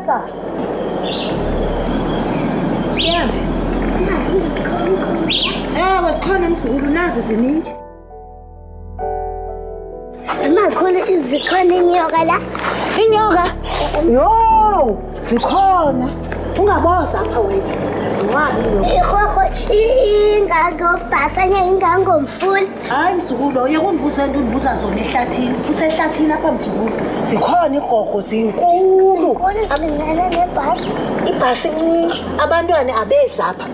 bosa. Sihambe. Wasikhona mzukulu nazi ziningi. Makhulu izikhona inyoka la. Inyoka? Yo, zikhona. Ungaboza apha wena. Ihoho ingangobhasanya ingangomfula. Hayi mzukulu, uyekundibuza into undibuza zona ehlathini. Usehlathini apha mzukulu. Zikhona igogo zinkulu. Zilingana nebhasi. Ibhasi incinci. Abantwana abezi apha.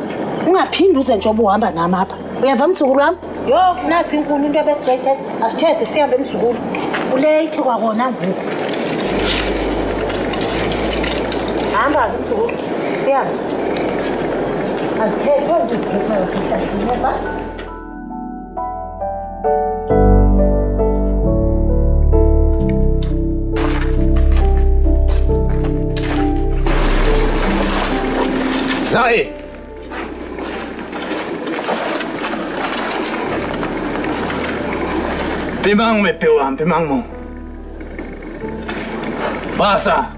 Ungaphindi uze njengoba uhamba nami apha. Uyava mzukulu wami? Yo, nasi inkulu into ebesizoyithetha. Asitheze sihambe mzukulu. Ulate kwakona ngoku. Hamba mzukulu. Sihambe. Asithethe ngizithetha ehlathini apha. Zai! Pimang may piwang, pimang mo. Basa!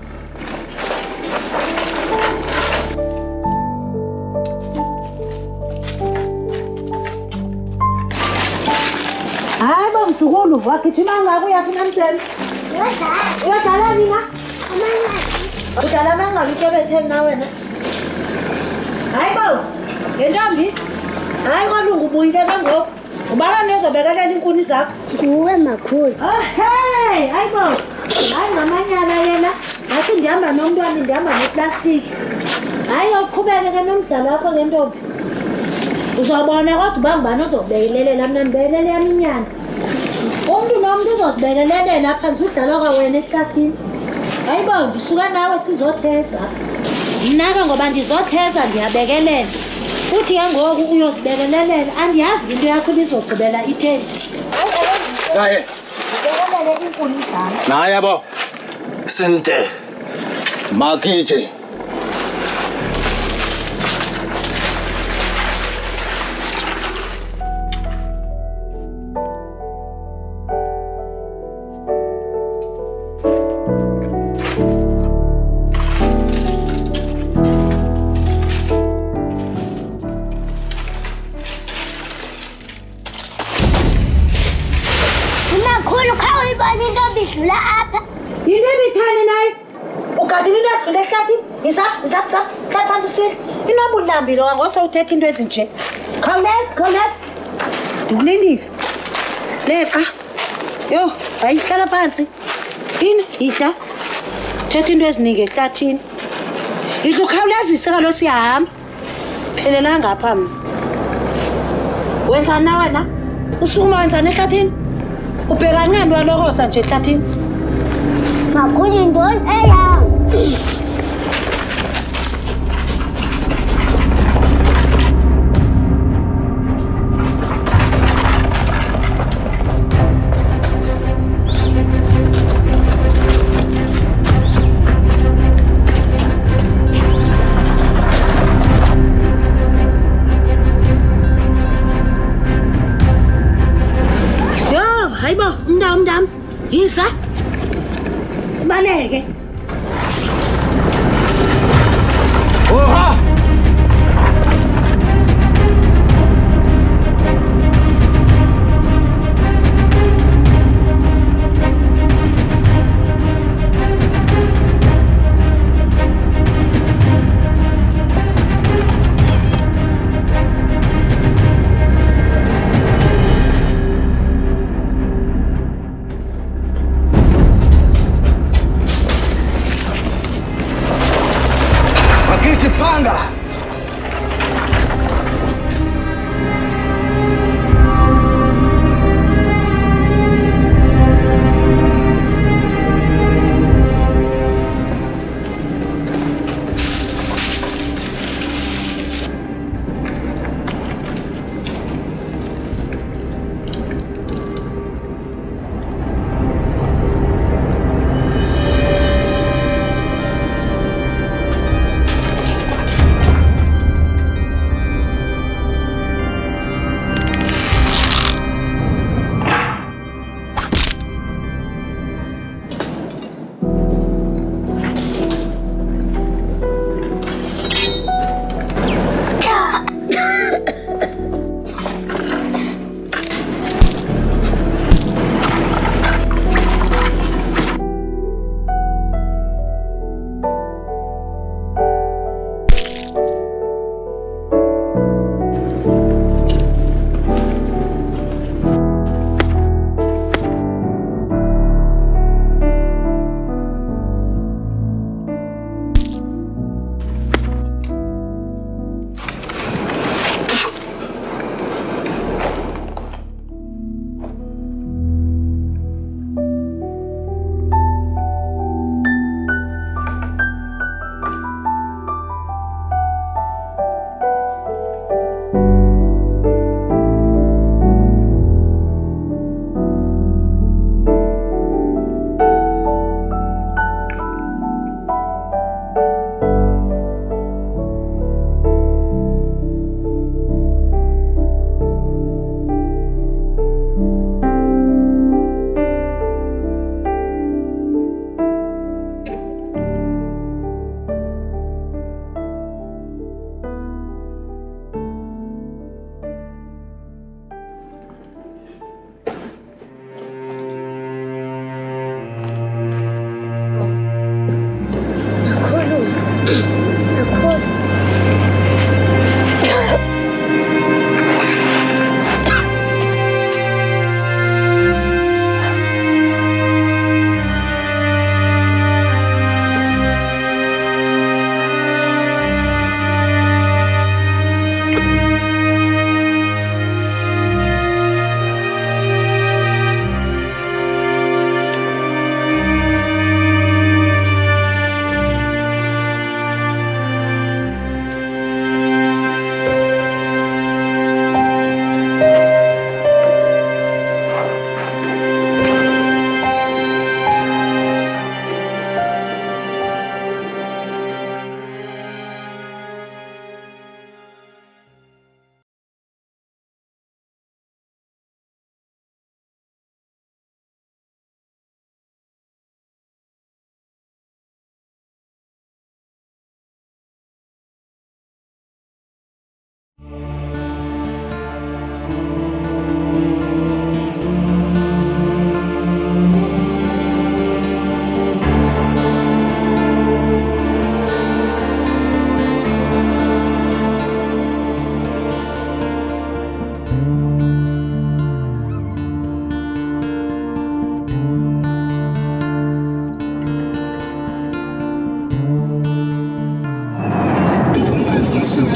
Hayi bomzukulu, wagijima ngako uyafuna msele. Uyadlala nina? Udlala mangalo ukebetheni na wena? Hayi bo, ngentombi. Hayi kwalungu ubuyile kangoku. Ubala nezobekelela inkuni zakho. Nguwe makhulu. Hey, hayi bo. Hayi ngamanyala yena. Ngathi ndihamba nomntwana ndihamba neplastiki. Hayi uqhubeke ke nomdlalo wakho ngentombi. Uzobona kodwa uba ngubani ozobekelelela mna ndibekele yami inyana. Umntu nomntu uzozibekelelela apha ndizudlala kwawena ehlathini. Hayi bo, ndisuka nawe sizotheza. Mna ke ngoba ndizotheza ndiyabekelela. Futhi ke ngoku uyozibekelelela andiyazi into yakho ibizogqibela itheni. Zai! Bekelele inkuni zami. Naya bo! Sinte! Makije! Makhulu khawuyibona intombi idlula apha. Yinto ebithani naye? Ugadile into egxile ehlathini? Yizap. Hlala phansi sile. Inoba ulambile wangose uthetha into ezinje. Khawuleza. Ndikulindile. Leqa. Yo, hayi hlala phansi. Yini? Yihla. Thetha into eziningi ehlathini. Yihla ukhawulezise kaloku siyahamba. Phelela ngapha mina. Wenzani na wena? Usukuma wenzani ehlathini? Ubhekani nganto walokosa nje ehlathini? Makhulu yintoni eyam? Yo, hayibo, umntam. Yisa. Sibaleke. Oha! Panga!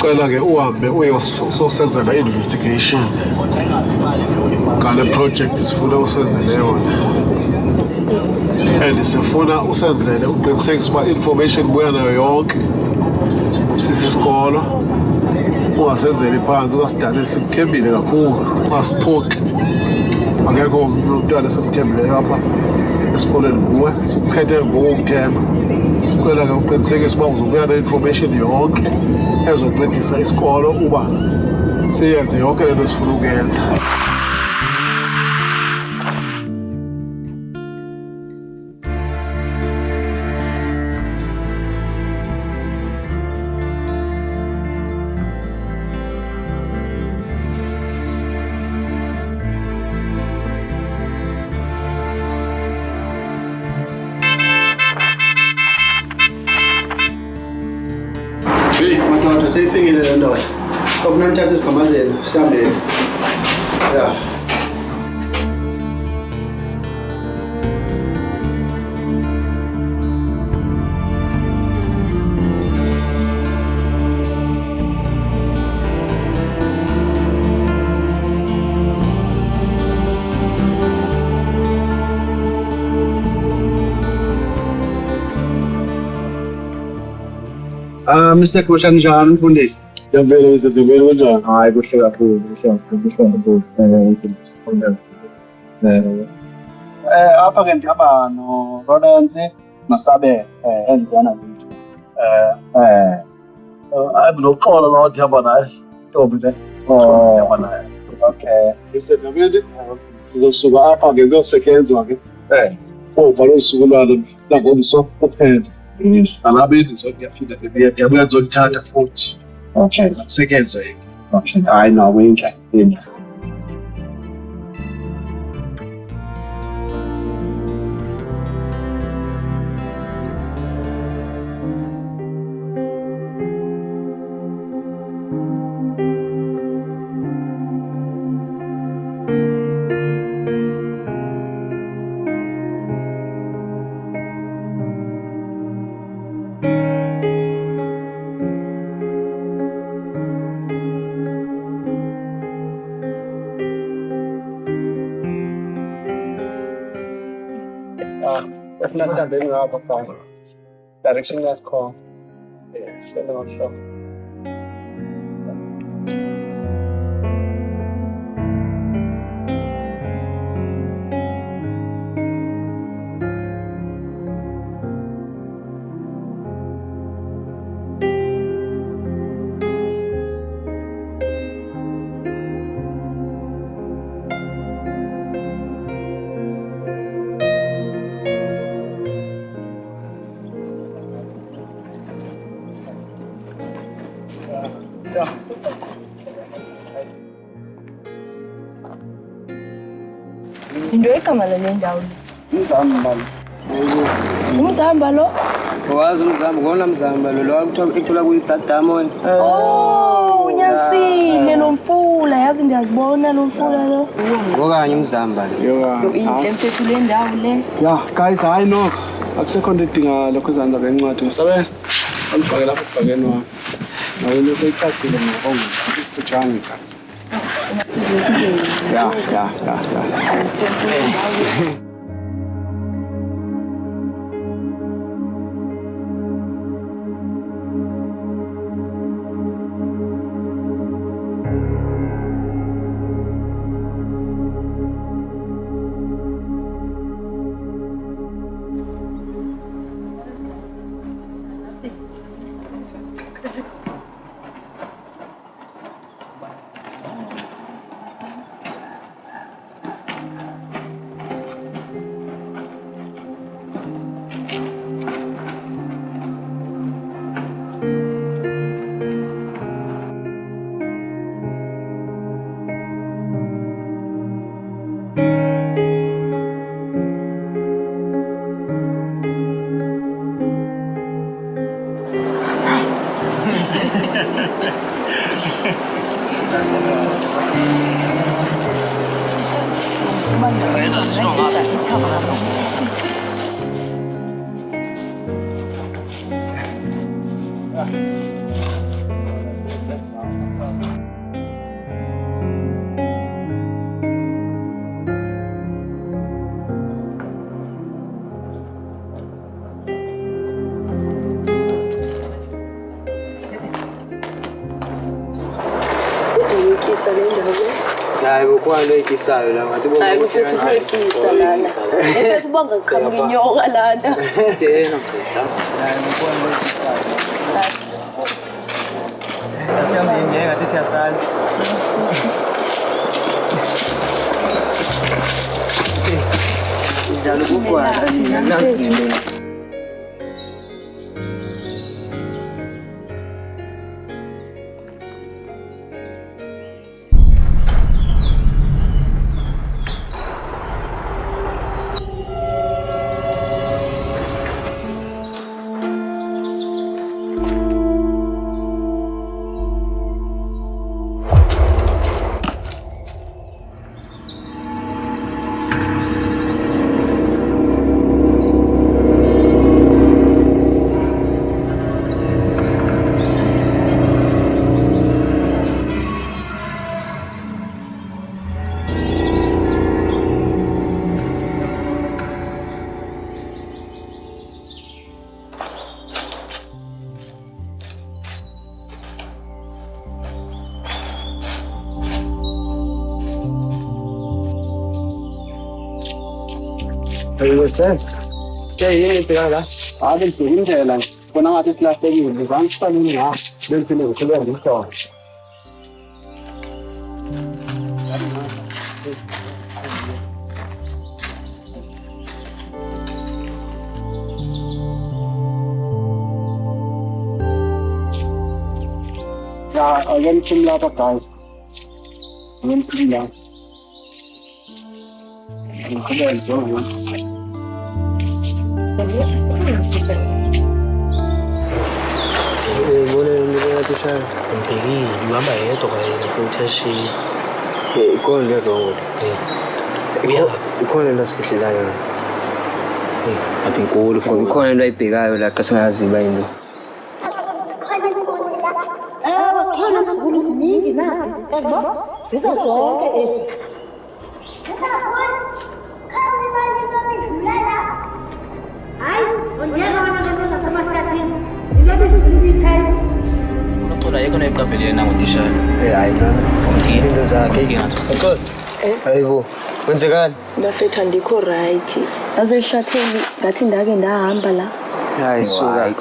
Cela ke uhambe uyosenzela investigation ngale project sifuna usenzele yona. And sifuna usenzele uqinisekise uba information buya nayo yonke sisisikolo. Ungasenzeli phansi ungasidaleli sikuthembile kakhulu ungasiphoqi. Akekho umntwana esimthembileyo apha esikoleni nguwe sikukhethe ngokuthemba. Sicela ke uqinisekise uba uzobuya ne-information yonke ezoncedisa isikolo uba siyenze yonke lento esifuna ukuyenza. Madoda seyifikile le ndoda. Kufuna nithathe izigamazelo sihambe. Ya. Mr. Kushan Jan mfundisi. Ngiyavela izindleko kanjani? Hayi kuhle kakhulu, kuhle kakhulu. Apha ke ndihamba no Lawrence noSabe endiyana zethu. Noxolo lawo ndihamba naye. Ntombi le. Ndihamba naye. Okay. Isethemende sizosuka apha ke kuyosetyenzwa ke. Balo suku lwangomso kuphela. Alabeni ngiyaphinda ndiyabuya ngizolithatha futhi. Okay. Kusetyenzwa yini? Okay. Hayi no winja. Definitely I'm going to direction gas call. Sure. Into igama lale ndawo. Mzamba. Umzamba lo? Wazi umzamba ngona mzamba lo ekuthola kuyi-Black Diamond. Oh, unyasile lo mfula yazi ndiyazibona lo mfula lo. Ngokanye umzamba lo. Inhle mfethu le ndawo le. Ya, guys, hayi no. Akusekho into edinga lokho ezandla ngencwadi. Ngisabe andifake lapho kubhakeni wami. Nayo into seyicacile ngokufutshane ka. Ya. hayi kukhona loyikisayo la ngathi bo hayi ufethu ukuyikisa lana efethu bangachamuka inyoka lana tena mfethu hayi kukhona loyikisayo asiyamnje ngathi siyasala izalo kukwala nina nazinto yini phela ade indlela kona ngathi silahlekile bangifanele nga benzile ukusebenza ngihlobo ya again kimla pa guys again kimla ngihamba yedwa kanye futhi ashiye ikhona lero ikhona lasifihlelayo athi inkulu for ikhona into ayibhekayo la xa singaziba into Khona msukulu ziningi nasi yabo zizo zonke ezi hayi ongeza wona lento zasemahlathini into ebizulibikhayi unothola yekho nayiqaphelele nangotishana hayi nana into zakhe ngathi hayibo kwenzekani bafethu andikho right asehlatheni ngathi ndake ndahamba la hayi suka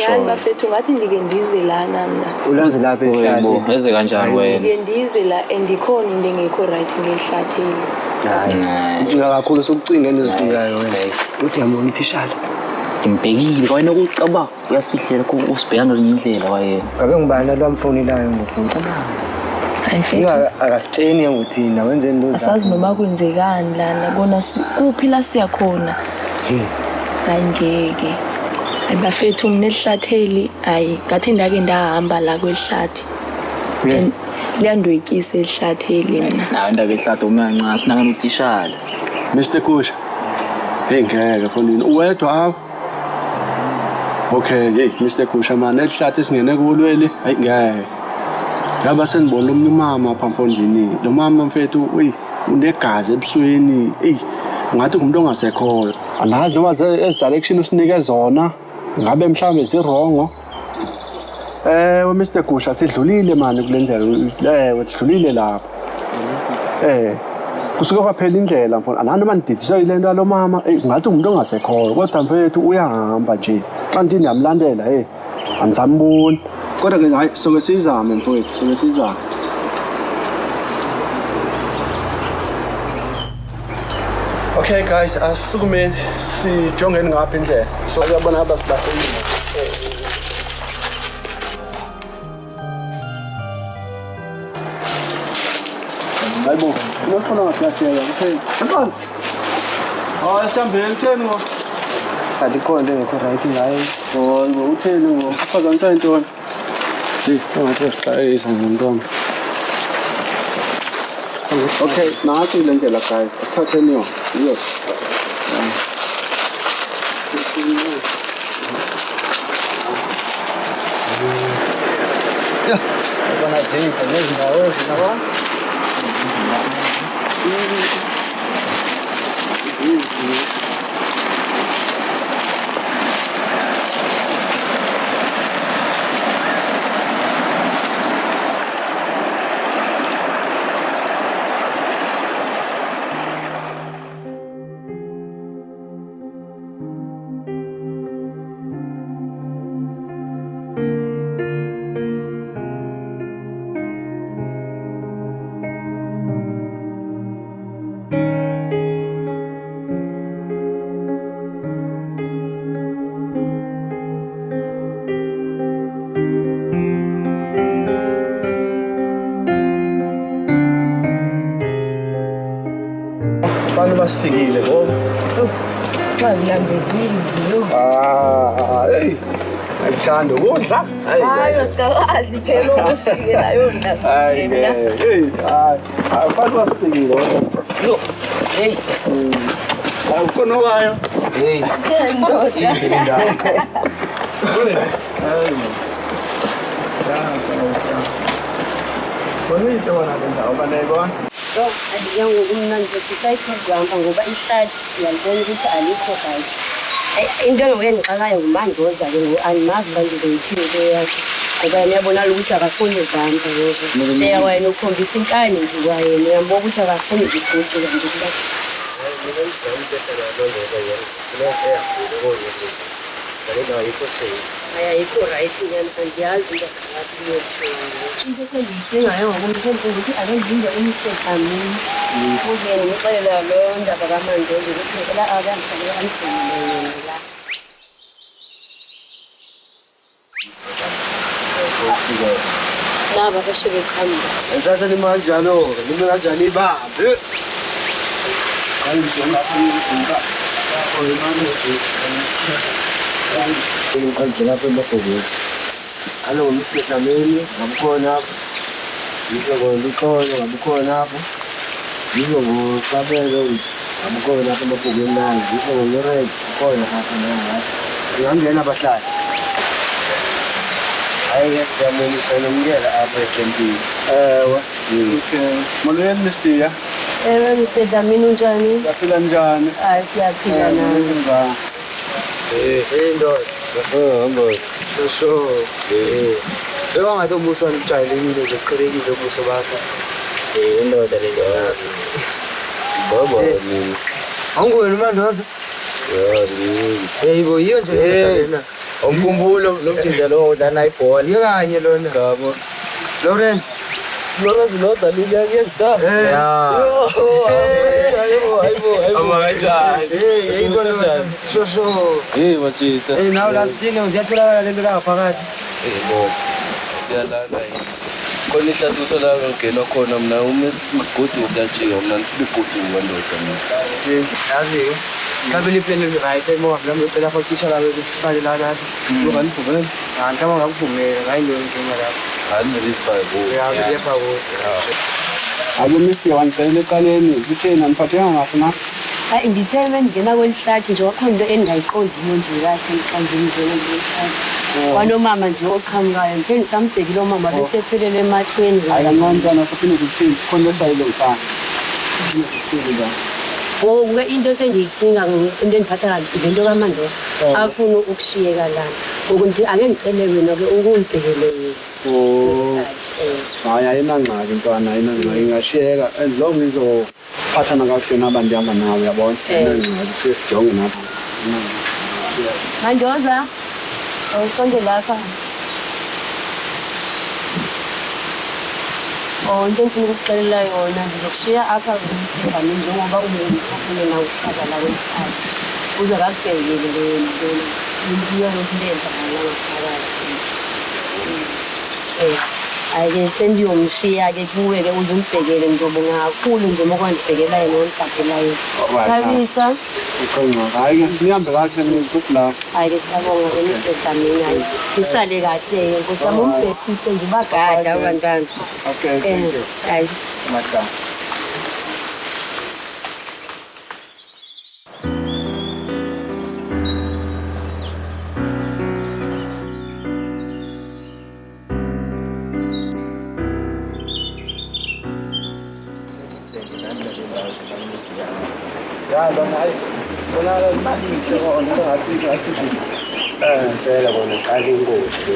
yani bafethu ngathi ndike ndize lana mna ulazi lapha ehlali eze kanjani wena ndike ndize la andikhona into engekho right ngehlatheni hayi ucinga kakhulu sokucinga into ezicingayo wena uthi yamona ithishala imbekile kwayena ukucaba uyasifihlela ko usibheka ngezinye indlela wayena ngabe ngibani lo amfonelayo ngokuthi ayifethu akasitsheni ngothina wenzeni into zakhe asazi noma kwenzekani lana bona kuphi la siyakhona hayi ngeke hayi bafethu mina elihlatheli hayi ngathi ndake ndahamba la kwelihlathi liyandoyikisa elihlatheli mina nawe ndake ehlathi umanca sinangana uthishala Mr. Kusha. Hey ngeke fonini. Uwedwa apha. Okay, hey Mr. Kusha man, elihlathi singene kulweli. Hayi ngeke. Yaba senibona omnye mama apha mfondini. Lo mama mfethu, unegazi ebusweni. Ey, ngathi umuntu ongasekhoyo. Angazi noma ezi direction usinike zona. Ngabe mhlambe zirongo. Mr. Kusha sidlulile manje kulendlela. Sidlulile lapha. Kusuke kwaphela indlela mfana anani mandidisa ile nto lo mama ngathi umuntu ongasekhoyo kodwa mfethu uyahamba nje xa ndithi ndiyamlandela andisamboni kodwa ke hayi soke sizame mfowethu soke sizame Okay guys asisukumeni sijongeni ngapha indlela so uyabona abasibahlekile hayibo unofuna ngahlatheka kuphela mntwana sihambeni utheni ngo adikhona into engekho right ngayo hayibo utheni ngo uphazamisa intoni engathi uyasixhayisa ngomntwana okay nathi le ndlela guys asithatheni yona yes ya bana jinta nezindawo zinaba wasifikile ngoba. Hey. Ayithanda ukudla. Hayi sikakadli phela ukusukela yona. Hayi. Hey. Abantu wasifikile. Yo. Hey. Awukona wayo. Hey. Bonito wona lendawo banayibona. Yangokumnandi kuhamba ngoba ihlathi yantoni ukuthi alikho right. Into engixakayo ngumandoza-ke andimazi uba ndizoyithini into yakhe ngoba yena uyabona ukuthi akafuni ivampa ngozo leya wayena ukhombisa inkani nje kwayena uyambona ukuthi akafuni igudula nje kuba ayikho right nyana andiyazi into phakathi kuyothiwa into esendiyidingayo ngokumthemba ukuthi akengilinge umsekamini ukuze ngixelela leyo ndaba kamandoza ukuthi ngicela akangihlale angihlelele la naba basho beqhamuka Entatha imali njalo, nime kanjani ibambe. Ayidonga phela. Ngicela lapha emabhokweni. Alo ngomsekamini, ngabukhona apho. Ngizokona ngabukhona apho. Ngizokubabela ngabukhona apha emabhokweni nami. Ngizokuyirek khona apha nami. Ngiyangena abahlali. Yes, I'm going to send them here after camping. Okay. Molweni Mr. Mr. Damini unjani? Yaphila njani? Hayi siyaphila nami. Ndoda. Hamba. So. Ngathi ubuso ujayelekile uqhelekile ubuso bakho. Indoda le ndoda. Baba ni. Awungweni mandoza? Bo yiyo nje lena. Umkhumbulo nomdinda lo udlala ibhola. Yekanye lona. Ngabo. Lawrence lo dalile yakuyenzisa. Hayibo. Amakancane. Hey ngibona shosho. Hey machita. Hey nawe lasitini uziyathola lento la phakathi. Bo. Yalala yini. Khona ihlathuso la ngena khona mina uMasigodi ngisiyajika mina ngifike ibhudu ngandoda mina. Yazi kabili plane right emo ngami phela fakisha la besisale la nathi. Ngani phubeni? Ngantama ngakuvumela ngayinto inkinga lapho. Hayi ngisifaya bo. Uyapha bo. Alo Mr. Wancela eqaleni kutheni aniphatheka ngafu na? Hayi ngithe mangena kwelihlathi nje wakhona into engingayiqondiyo nje kahle mhlawumbe ngizona kwelihlathi. Kwanomama nje oqhamukayo ngithe ngisambhekile umama bese ephelele emahlweni Hayi kancane futhi ukuthini khona sayilo mfana. ngoba into esengiyidinga into engiphatha kabi lento kaMandoza afuna ukushiyeka lana ukuthi ake ngicele wena ke ukungibhekele yena. Hayi ayinangxaki mntwana ayinangxaki ingashiyeka as long izophathana kakuhle nabantu ihamba nawe uyabona. Ayinangxaki sijonge napha. Mandoza awusonde lapha. Into engifuna ukukuxelela yona ngizokushiya apha ngisemvani njengoba ufuna na ukuhlala la kwelihlathi uze kakubhekele leyo nto into yokulenza ngala ngaphakathi. Hayi-ke sendiyomshiya-ke kuwe-ke uze umbhekele ngizobonga kakhulu nje uma kwandibhekela yena ondibhadela yena. Kabisa. Hayi nihambe kahle futhi la. Hayi-ke siyabonga Mr. Dlamini. Hayi usale kahle-ke Nkosi yami umbhekisise nje ubagada abantwana. Okay, thank you. Hayi. Madam. Phela bona qala ingozi.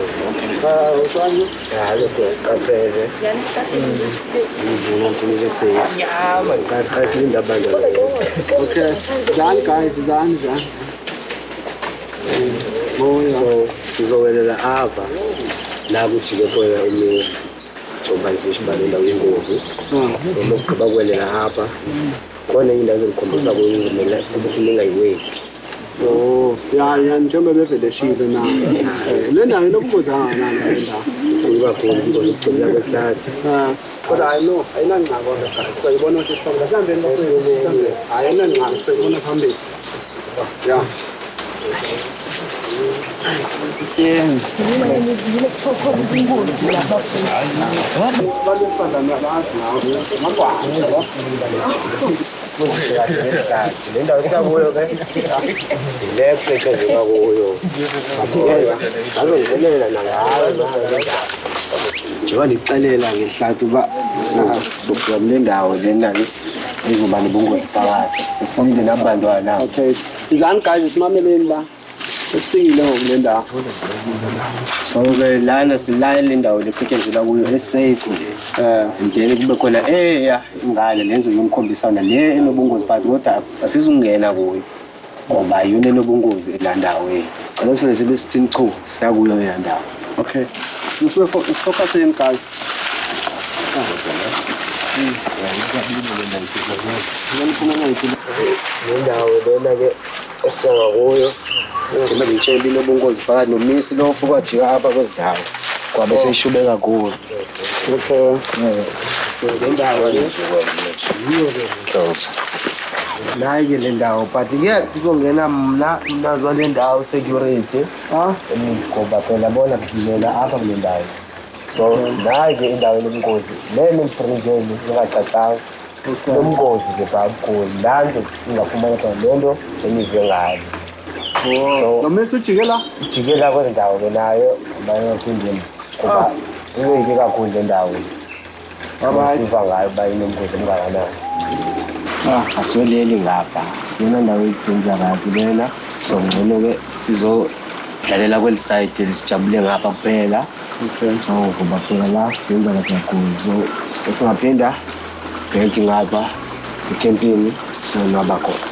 Uswani? Hayi qafele. Ngizona ukuthi safe. Ya man. Qafele indaba nje. Okay. Done guys, done. So sizowelela apha la kujike khona umuntu jobazisha balela ingozi. Noma siqhaba kwelela apha. Khona indawo ezikhombisa ukuthi ningayiweki. Oh, ya njengoba beveleshile na. Le ndawo inobungozi kangakanani le ndawo? Kuba khona ingozi ukugcina kwehlathi. Kodwa ayinangxaki kodwa sayibona ukuthi siphambili. Mhlawumbe mhlawumbe ayinangxaki sayibona phambili. Ya. Lendawo esikakuyo ke ileqeke zikakuyo azongenelela nangayo njengoba ndixelela ngehlathi uba sofika kule ndawo lena izoba nobungozi phakathi esifike nabantwana. Okay. Bizana guys simameleni la. Sesifikile ngokule ndawo. So ke lana silale le ndawo lesetshenziswa kuyo esafe ngene kube khona ingane lenzo yomkhombisana le enobungozi phakathi kodwa asizungena kuyo ngoba yona enobungozi la ndawo alesifike sibe sithini chu siya kuyo le ndawo. Okay. Focus in guys. Lendawo lena ke esanga kuyo njengoba ngitshela inobungozi phakathi nomisi lo ufukajika apha kwezindawo kwabe seyishume kakhulu. Okay. Lendawo nayi le ndawo but ke kuzongena mnazo le ndawo security ngoba phela bona kugcinela apha kule ndawo. So nayi ke indawo enobungozi lena emfrizeni ingacacanga ubungozi ke kakhulu la nje ingafumana khona lento emize ngayo. So nomisi ujikela ujikela kwenye ndawo ke nayo abayophindeni ngoba iweke kakhulu le ndawo siva ngayo uba inobungozi obungakanani. Asiweleli ngapha yona ndawo eyidenzakazi lena so ngcono ke sizodlalela kweli side lisijabule ngapha kuphela. So ngoba phela la kuyenzeka kakhulu so sesingaphinda bheki ngapha ecampini sonwaba khona.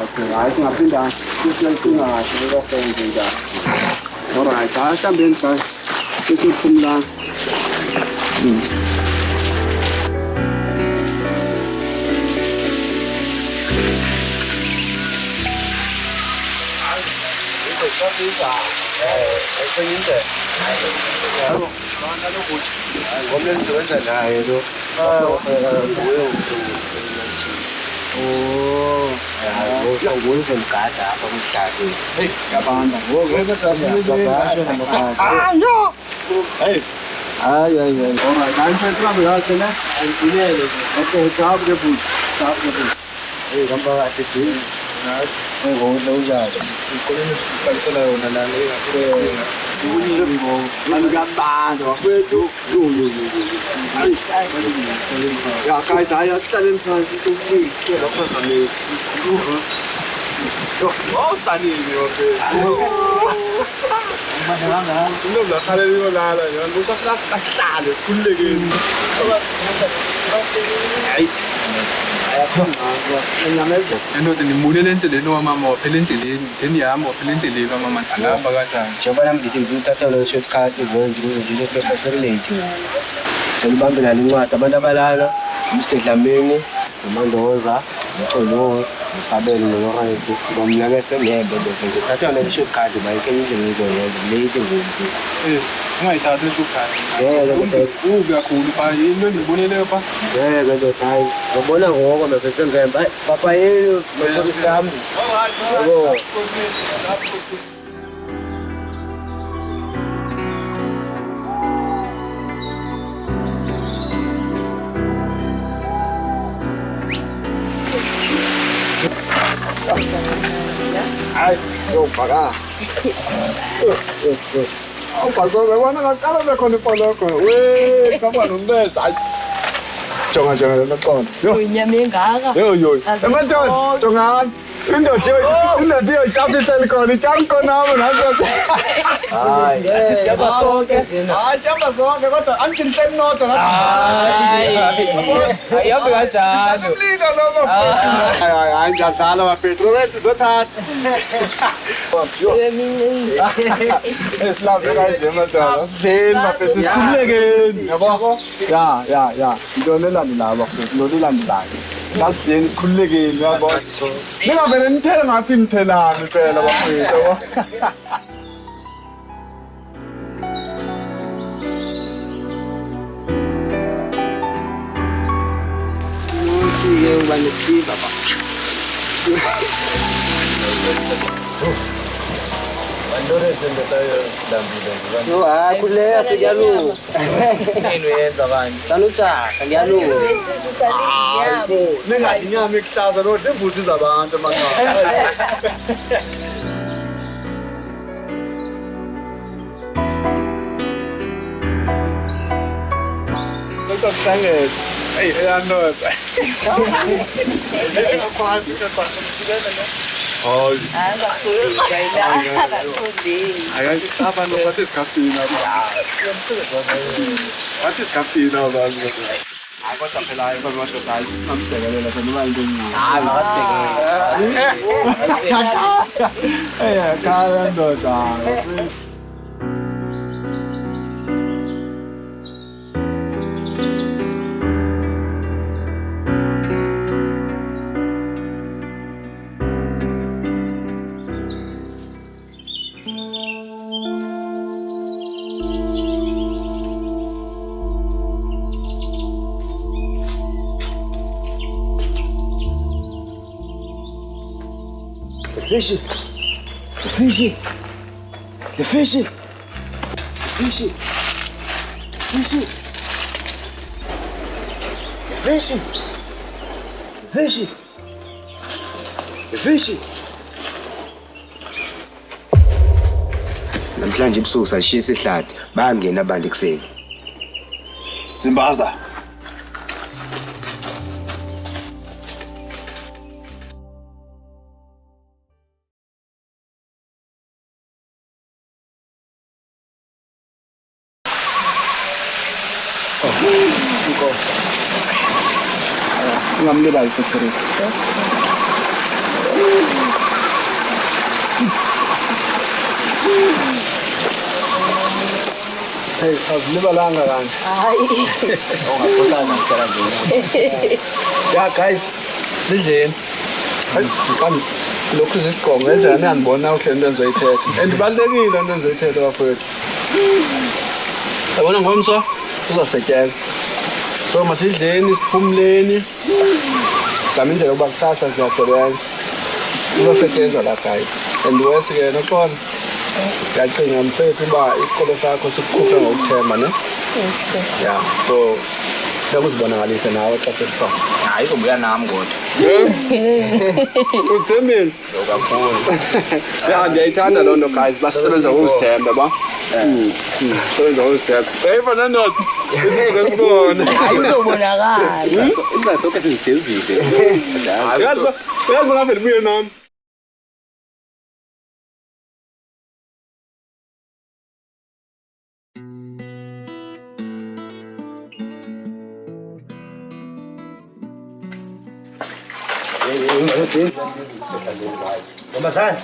Okay, hayi singaphinda sisiyacinga kahle lokho njalo. Alright, asihambeni guys. Sesiphumla. Enothi nimbulele endleleni wamama waphela endleleni then yahamba waphela endleleni wamama alamba kanjani njengoba nami ndithi ngizuthatha lo shortcut izenze kuzonjile sekulate selibambela incwadi abantu abalala Mr. Dlamini noMandoza noXolo nosabelo noRayisi ngomnyaka esengebe bese ngithatha le shortcut bayike indlela ngizoyenza late ngoku ungayithatha shortcut kubi kakhulu pha into endiboneleyo pha nto hayi ngibona ngoko mabese ngemba papa yenu noSambi yebo. Ay, yo paga. Pasó, me van a la cara de con el poloco. Wey, ¿cómo no ves? Ay. Jongan, no con. Ui, nhà miếng cá cả. Yo. Em ăn chơi, Jongan. Đến giờ chơi, sao đi chơi con đi trắng con nào mà nó chơi. Ai, siapa soke? Siapa soke? Kau tu anjing tenno tu. Ayah belajar. Ai, jangan salah, mas Pedro itu setat. Islam kan cuma tu. Sen, mas Pedro school lagi. Ya. Itu ni lah. ngasidleni sikhululekile yabona. Ningavele nithele ngathi nithelani phela bafethu yabo. Sike uba nesiba ba. Andore sende tayo dambile. No, kuleya siyalo. Yini yenza bani? Sanutsaka ngiyalo. Ningadli inyama ekuhlaza no imbuzi zabantu emakhaya. Kuhlangene. Hey, eyanoza. Akwazi ukupasomsilela la. Oh. Akathi abantu bathi isikhaphina bathi isikhaphina abantu kodwa phela hayi bamashoda hayi sinamsekelela senoma into encane Hayi makasibhekele. khala ndoda Fishy. Fishy. Fishy. Fishy. Fishy. Fishy. Fishy. Fishy. Namhlanje ebusuku sashiya isihladi bangena abantu ekuseni. Simbaza. ngamlibali futhi. Hey, azilibalanga kanti. Ongaphothanga ngicela nje. Yeah guys, sidleni. Hayi, lokhu zigqongo kanjani anibona uhle into enzoyithetha. And balekile into enzoyithetha bafowethu. Yabona ngomso uzasetyela. So masidleni siphumleni. Sami indlela yokuba kusasa siyasebenza. Uzasebenza la guys. And wese ke noxolo. Siyacinga mfethu uba isikolo sakho sikukhuphe ngokuthemba ne? Yes. Yeah, so Nakuzibonakalise nawe xa sesifa. Hayi kubuya nami kodwa. Uthembile kakhulu. Ya ngiyayithanda loo nto guys basebenza ngokuzithemba ba. Sebenza ngokuzithemba. Hey fana not. Izinto sibona. Hayi uzobonakala. Inza sonke sizithembile. Yazi ngavele buye nami. Bazana.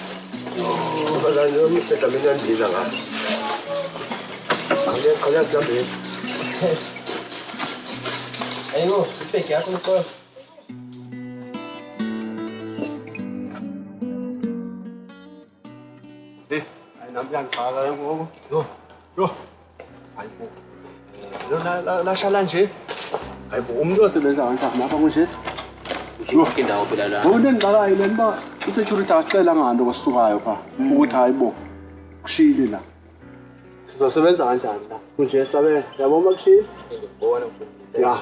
Bazana umseta mina ndiza ngapha. Khona sihambe. Ayo, ipeki yakho uqo. Namhlanje ngoku. Yo. Hayibo. La shala nje. Hayibo umuntu osebenza kanjani lapha kunje? Yonke indawo phela la. Ngoba ngiqalayo lento i-security acela nganto kwasukayo pha ukuthi hayibo kushile la. Sizosebenza kanjani la? Kunje sabe yabona kushile? Ngibona mfundisi. Ya.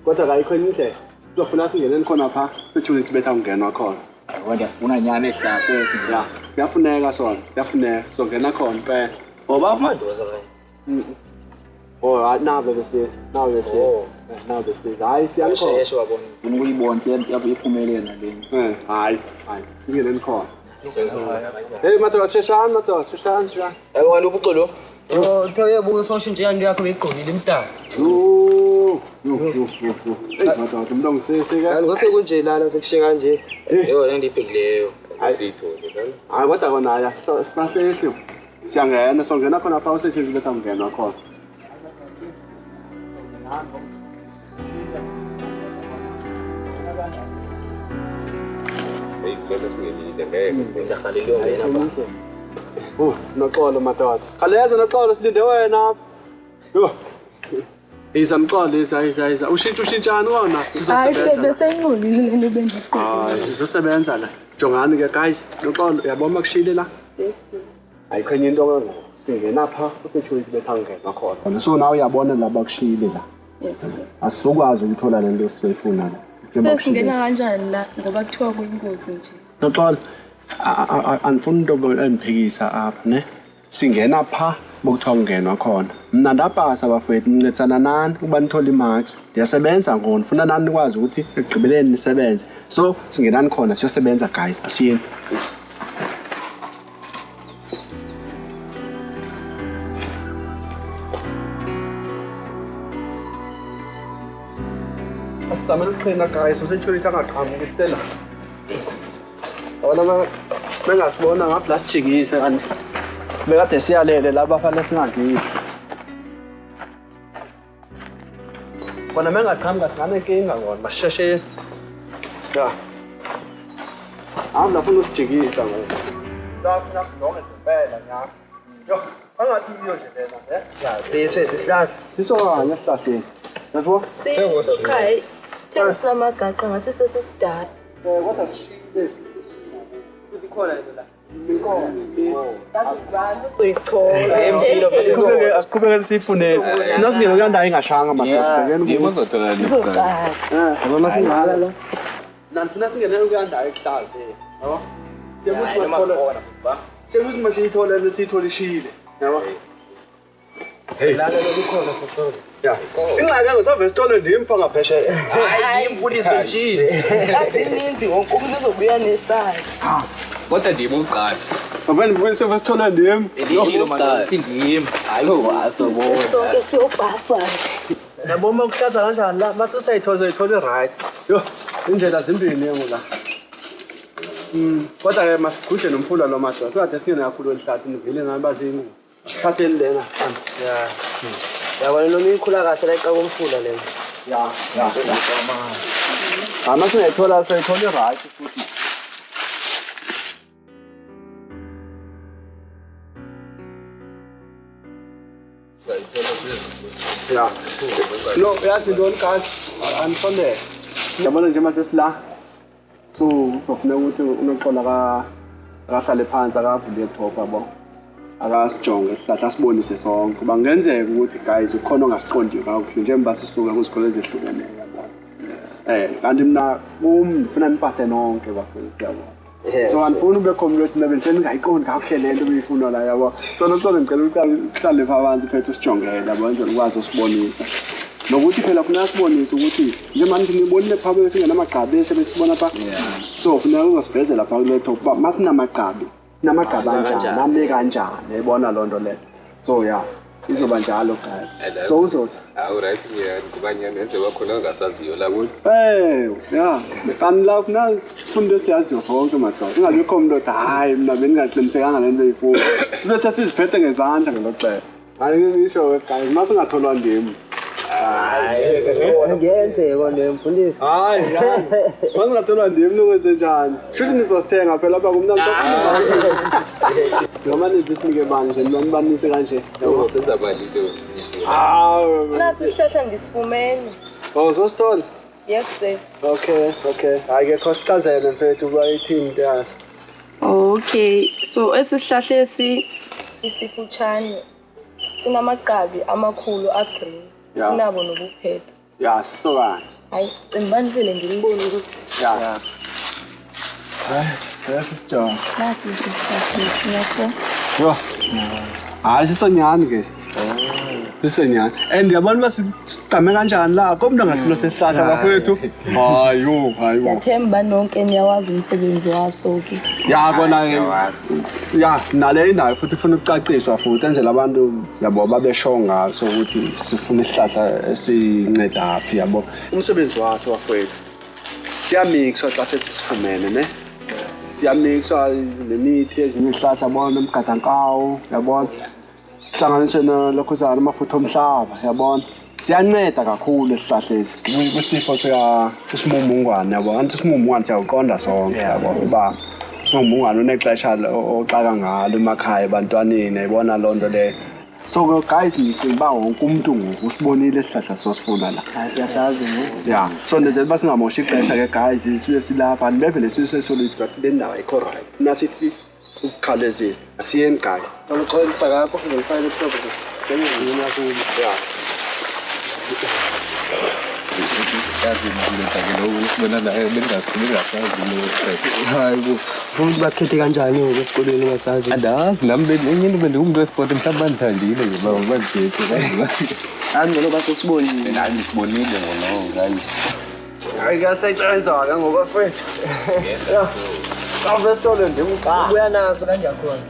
Kodwa kayikho indlela. Uzofuna singeneni khona pha security betha ungenwa khona. Kodwa sifuna nyane ehlahle Ya. Kuyafuneka sona. Kuyafuneka songena khona phela. Ngoba amandoza kanye. Oh, nabe bese. Hayi siyakhona. Sheshe wabona. Ukuyibona yabo iphumelela leni. Hayi. Singeneni khona. Hey madoda sheshana. Yabona ubuxolo. Uthoye buku social nje yanto yakho beyiqonile imtaka. Yo. Hey madoda umuntu ngisese ka. Ngose kunje lana sekushinga nje. Yona ndibhekileyo. Asithole. Hayi kodwa kona ya sifasehle. Siyangena songena khona pha usetshenziswe betha ungenwa khona. Oh, noxolo madoda. Khaleza noxolo silinde wena. Yo. Izamqolo isa. Ushintshana wona. Hayi besengcolile lento bendithi. Hayi, sizosebenza la. Jongani ke guys, noxolo uyabona makushile la. Yes. Ayikho into ke singena pha security bethangena khona. So nawe uyabona la bakushile la. Yes. Asizokwazi ukuthola lento esizoyifuna la. Sesingena kanjani la ngoba kuthiwa kuyingozi nje. Noxolo anifuni into endiphikisa apha ne. Singena pha bokuthiwa kungenwa khona. Mna ndapasa bafowethu nincedisana nani ukuba nithole imarks. Ndiyasebenza ngona ndifuna nani nikwazi ukuthi ekugqibeleni nisebenze. So singenani khona siyosebenza guys asiyeni. Asamele uqhina guys security angaqhamukisela. Wona mengasibona ngaplastikise kanti bekade siyalele laba bafana singangeni. Bona mengaqhamuka singanenkinga ngona masisheshe. Ya. Amla funa usijikisa ngoba. Lafuna lonke ngempela nya. Yo, angathi iyo nje lena, Ya, sisihlahla. Sisokanye isihlahla. Yabo? Sisokhaya. Thengisela amagaqa ngathi sesisidala. Kodwa sishile. Futhi khona la. Asiqhubeke siyifunele. Thina singene kandayi ingashanga masibhekene Ngizothola yabona singala la. Nanifuna singene kandayi ehlaze. Yabo? Sekuthi masiyithola lesiyithola ishile. Yabo? Hey, la lokukhona futhi. Ya. Ingxaki ngizove sitole ndimpa ngaphesheya. Hayi imfundisi njini. Asininzi wonke umuntu uzobuya nesakhe. Kodwa ndimo uqala. Abani mfundisi sitole ndim. Elishilo manje ndim. Hayi wasobo. Sonke siyobhasa. Yabona ukuhlaza kanjani la mase sayithola right. Yo, indlela zimbini yengu la. Kodwa ke masiguje nomfula lo madoda. Sokade singene kakhulu elihlathi nivile ngabathi ingu. Thatheni lena. Ya. Yabona noma ikhula kahle la iqa komfula lena. Ya. Amase sayithola right futhi. Ja. No, yazi don't guys. Anifondele. Yabona nje mase sila. So, ufuna ukuthi unoxola akasale phansi akavule top yabo. Akasijonge isihlahla asibonise sonke. Kuba ngenzeka ukuthi guys ukhona ongasiqondi kakuhle njengoba sisuka kuzikole ezehlukeneyo yabo. Kanti mina ngifuna nipase nonke bafowethu yabo. So anifuna ube community level seningayiqondi kakuhle lento uyifuna la yabo. So noxolo ngicela uhlale phansi phethu sijongele yabo nje ukwazi usibonisa. Nokuthi phela kuna sibonisa ukuthi nje manje ngibonile phakathi singena amagqabi sebesibona pha. So ufuna uzosivezela pha laptop ba masinamagqabi. Namagqaba kanjani nami kanjani yabona lonto le. So yeah izoba njalo guys. So uzothi awu right yeah kubanye nenze wakhona ongasaziyo la kuthi. Yeah. Kanti la ufuna sifunde siyaziyo sonke madoda. Ingabikho umuntu othi hayi mina bengingahlenisekanga lento eyifuna. Bese siziphethe ngezandla ngeloxela. Hayi ngisho guys masingatholwa ndimi. Ngiyenzeka konke mfundisi. Hayi, mangathola ndimi nokwenze njani? Shuthi nizosithenga phela lapha kumntu noma nizisinike manje nibanise kanje. Yabo senza mali lo. Nasi isihlahla ngisifumene. Oh, zosithola? Yes sir. Okay. Hayi ke khosichazele mfethu kuba i-team yazi. Okay, so esihlahla isifuthane sinamagqabi amakhulu agreen. Sinabo nokuphepha. Ya, sisokana. Hayi, cimbani vele ngilibone ukuthi. Ya. Hayi, sesijonga. Nasi isihlahla sinakho. Yo. Hayi sisonyani ke. Sisonyani. And yabona masiqame kanjani la? Komntu angasilo sesihlahla bafowethu. Hayo. Yathemba nonke niyawazi umsebenzi waso ke. Ya kona ya nale indawo futhi ufuna ukucaciswa futhi enzela abantu yabo babesho ngaso ukuthi sifuna isihlahla esinceda aphi yabo umsebenzi waso bafowethu siyamixwa xa sesifumene ne siyamixwa nemithi ezinye izihlahla bona umgadankawo yabona hlanganiswe nalokho zamafutha omhlaba yabona siyanceda kakhulu esihlahla lesi kwisifo sesimumungwane yabo kanti isimumungwane siyawuqonda sonke yabo uba isimumungwane unexesha oxaka ngalo emakhaya ebantwaneni ayibona loo nto leyo so guys ndicinga uba wonke umntu ngoku usibonile esihlahla sosifuna la siyasazi ya so ndenzela uba singamoshi ixesha ke guys sibe silapha ndibevele sisesolid but le ndawo ayikho right funa sithi ukukhawulezisa asiyeni guys Ngicela ngapho ngifake i-problem. Sengizina kulo. ya Hayi ufuna bakhethe kanjani ngoku esikoleni ungasazi? Andazi nami bengiwumuntu wesport mhlawumbe bandithandile nje baba bangikhethe Angcono basesibonile. hayi ngisibonile ngono guys. hayi kuyasetshenzwa-ke ngokafethu Troubleshooting ndimqala. Ubuya naso kanjani khona?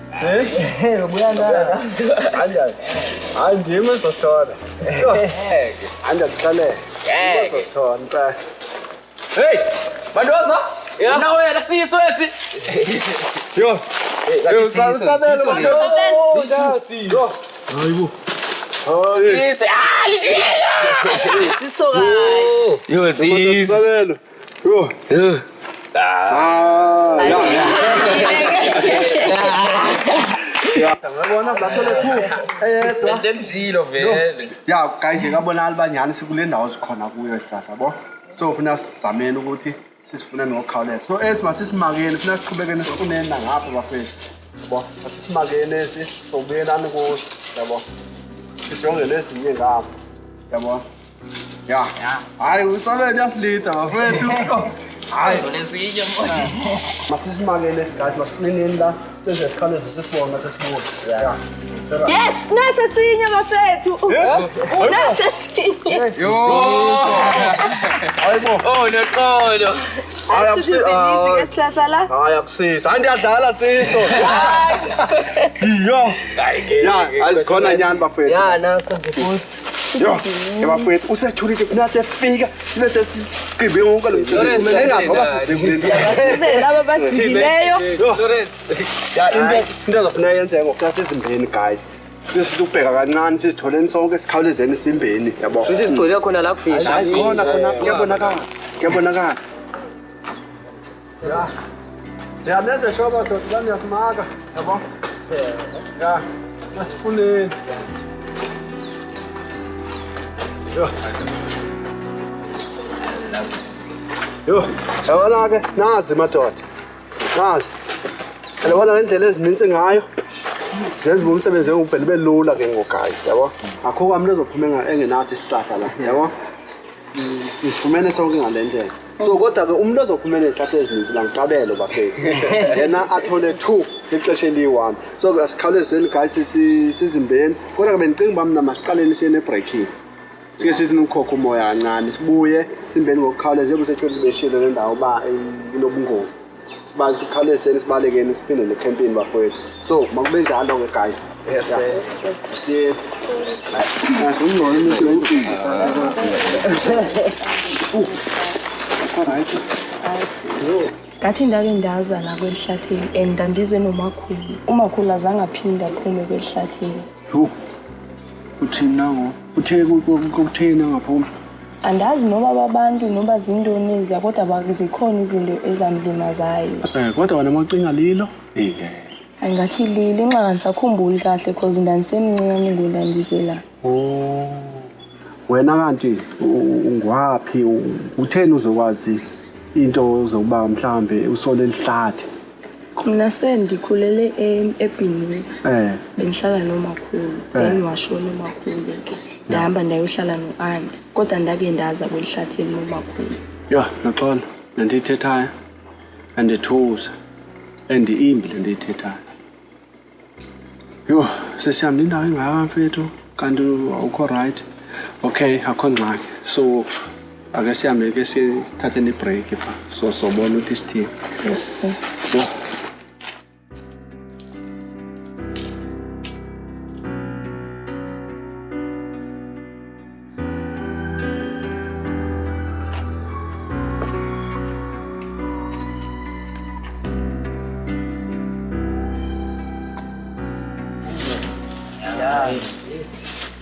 Ubuya naso. Kanjani? Hayi ndim ezosithola. Andiyakuxelela. Ezosithola mpela. Hey, Mandoza, yena wena siso esi. Yo. Sabelo Mandoza. Siso. Hayibo. Hayi. Siso kahle. Yo siso. Sabelo. Yo. Yo. Ngabona blatole tu. Eyedwa. Ndendishilo vele. Ya guys ngabonala banyani sikule ndawo sikhona kuyo esihlahla yabo. So ufuna sizameni ukuthi sisifune ngokukhawuleza. So masisimakeni ufuna siqhubekene sifuneni ngapha bafethu. Yabo. Masisimakeni esi sobuyelana kuthi yabo. Sijonge lezinye ngapha. Yabo. Ya. Hayi usabeni yasilida bafethu. Hayi Lesinye manje. masisimakeni esikhathi masifuneni la sezikhawuleza sisibona sesibuka. Ya. Yes, nasesinye bafethu. Nasesinye. Yo. Hayibo. Oh, neqolo. Asizibinizi ngesihlahla la. Hayi akusisa. Andiyadlala siso. Yo. Ya, azikhona nyani bafethu. Ya naso ngifuna. Yo, bafethu usethulile kunathi efika sibe sesiqibe wonke lo msebenzi. Kumele ngoba sisekuleni. Size laba bajikileyo. Lawrence. Ya into ezofuneka yenzeke ngokuhlala ezimbeni guys. Sisubheka kancane sizitholeni sonke sikhawulezeni isimbeni yabo. Futhi sigcole khona la kufisha. Hayi khona kuyabonakala. Kuyabonakala. Ya. Ya nese shoba to bani yasimaka yabo. Ya. Masifuneni. Yo, yabona-ke nazi madoda, nazi. Yabona ngendlela ezininzi ngayo. Zenza umsebenzi uvele ube lula ke ngoguys, yabo. Akho kwami ezophuma engenaso isihlahla la, yabo. Sifumene sonke ngale ndlela. So kodwa ke umuntu ozophumela izihlahla ezininzi la ngisabelo bafethu. Yena athole 2 ixesha eli1. So ke asikhawulezeni guys sizimbeni. Kodwa ke bengicinga uba mina masiqaleni siye nebreaking. Sike sizinomkhokho umoya kancane sibuye simbeni ngokukhawuleza yebo sethu beshilo le ndawo ba inobungozi. Siba sikhawulezeni sibalekeni siphinde le campaign bafowethu. So makube njalo ke guys. Yes. Si ngingcono ukuthi lenkinga. Ngathi ndake ndaza la kwelihlatheni and ndandize nomakhulu. Umakhulu azange aphinde aphume kwelihlatheni. Uthina ngo ukuthina ngaphuma Andazi noba babantu noba zindoni eziya kodwa bazikhona izinto ezamlimazayo. Kodwa wena macinga lilo Angathi lili inxa ngisakhumbuli kahle because ndandisemncane ngondandizela. Wena kanti ungwaphi utheni uzokwazi into zokuba mhlambe usole lihlathi Mina sendikhulele eBiniza. Bengihlala nomakhulu. Then washona umakhulu ke. Ndahamba ndayohlala noAnti. Kodwa ndake ndaza kwelihlatheni nomakhulu. Ya, naxola ndithethayo andithusa andimbi ndithethayo. Yo, sesihamba indawo engaka mfethu kanti awukho right. Okay, akho ngxaki. So ake sihambe ke sithathe ni break pha. So sobona ukuthi sithini. Yes. Yo.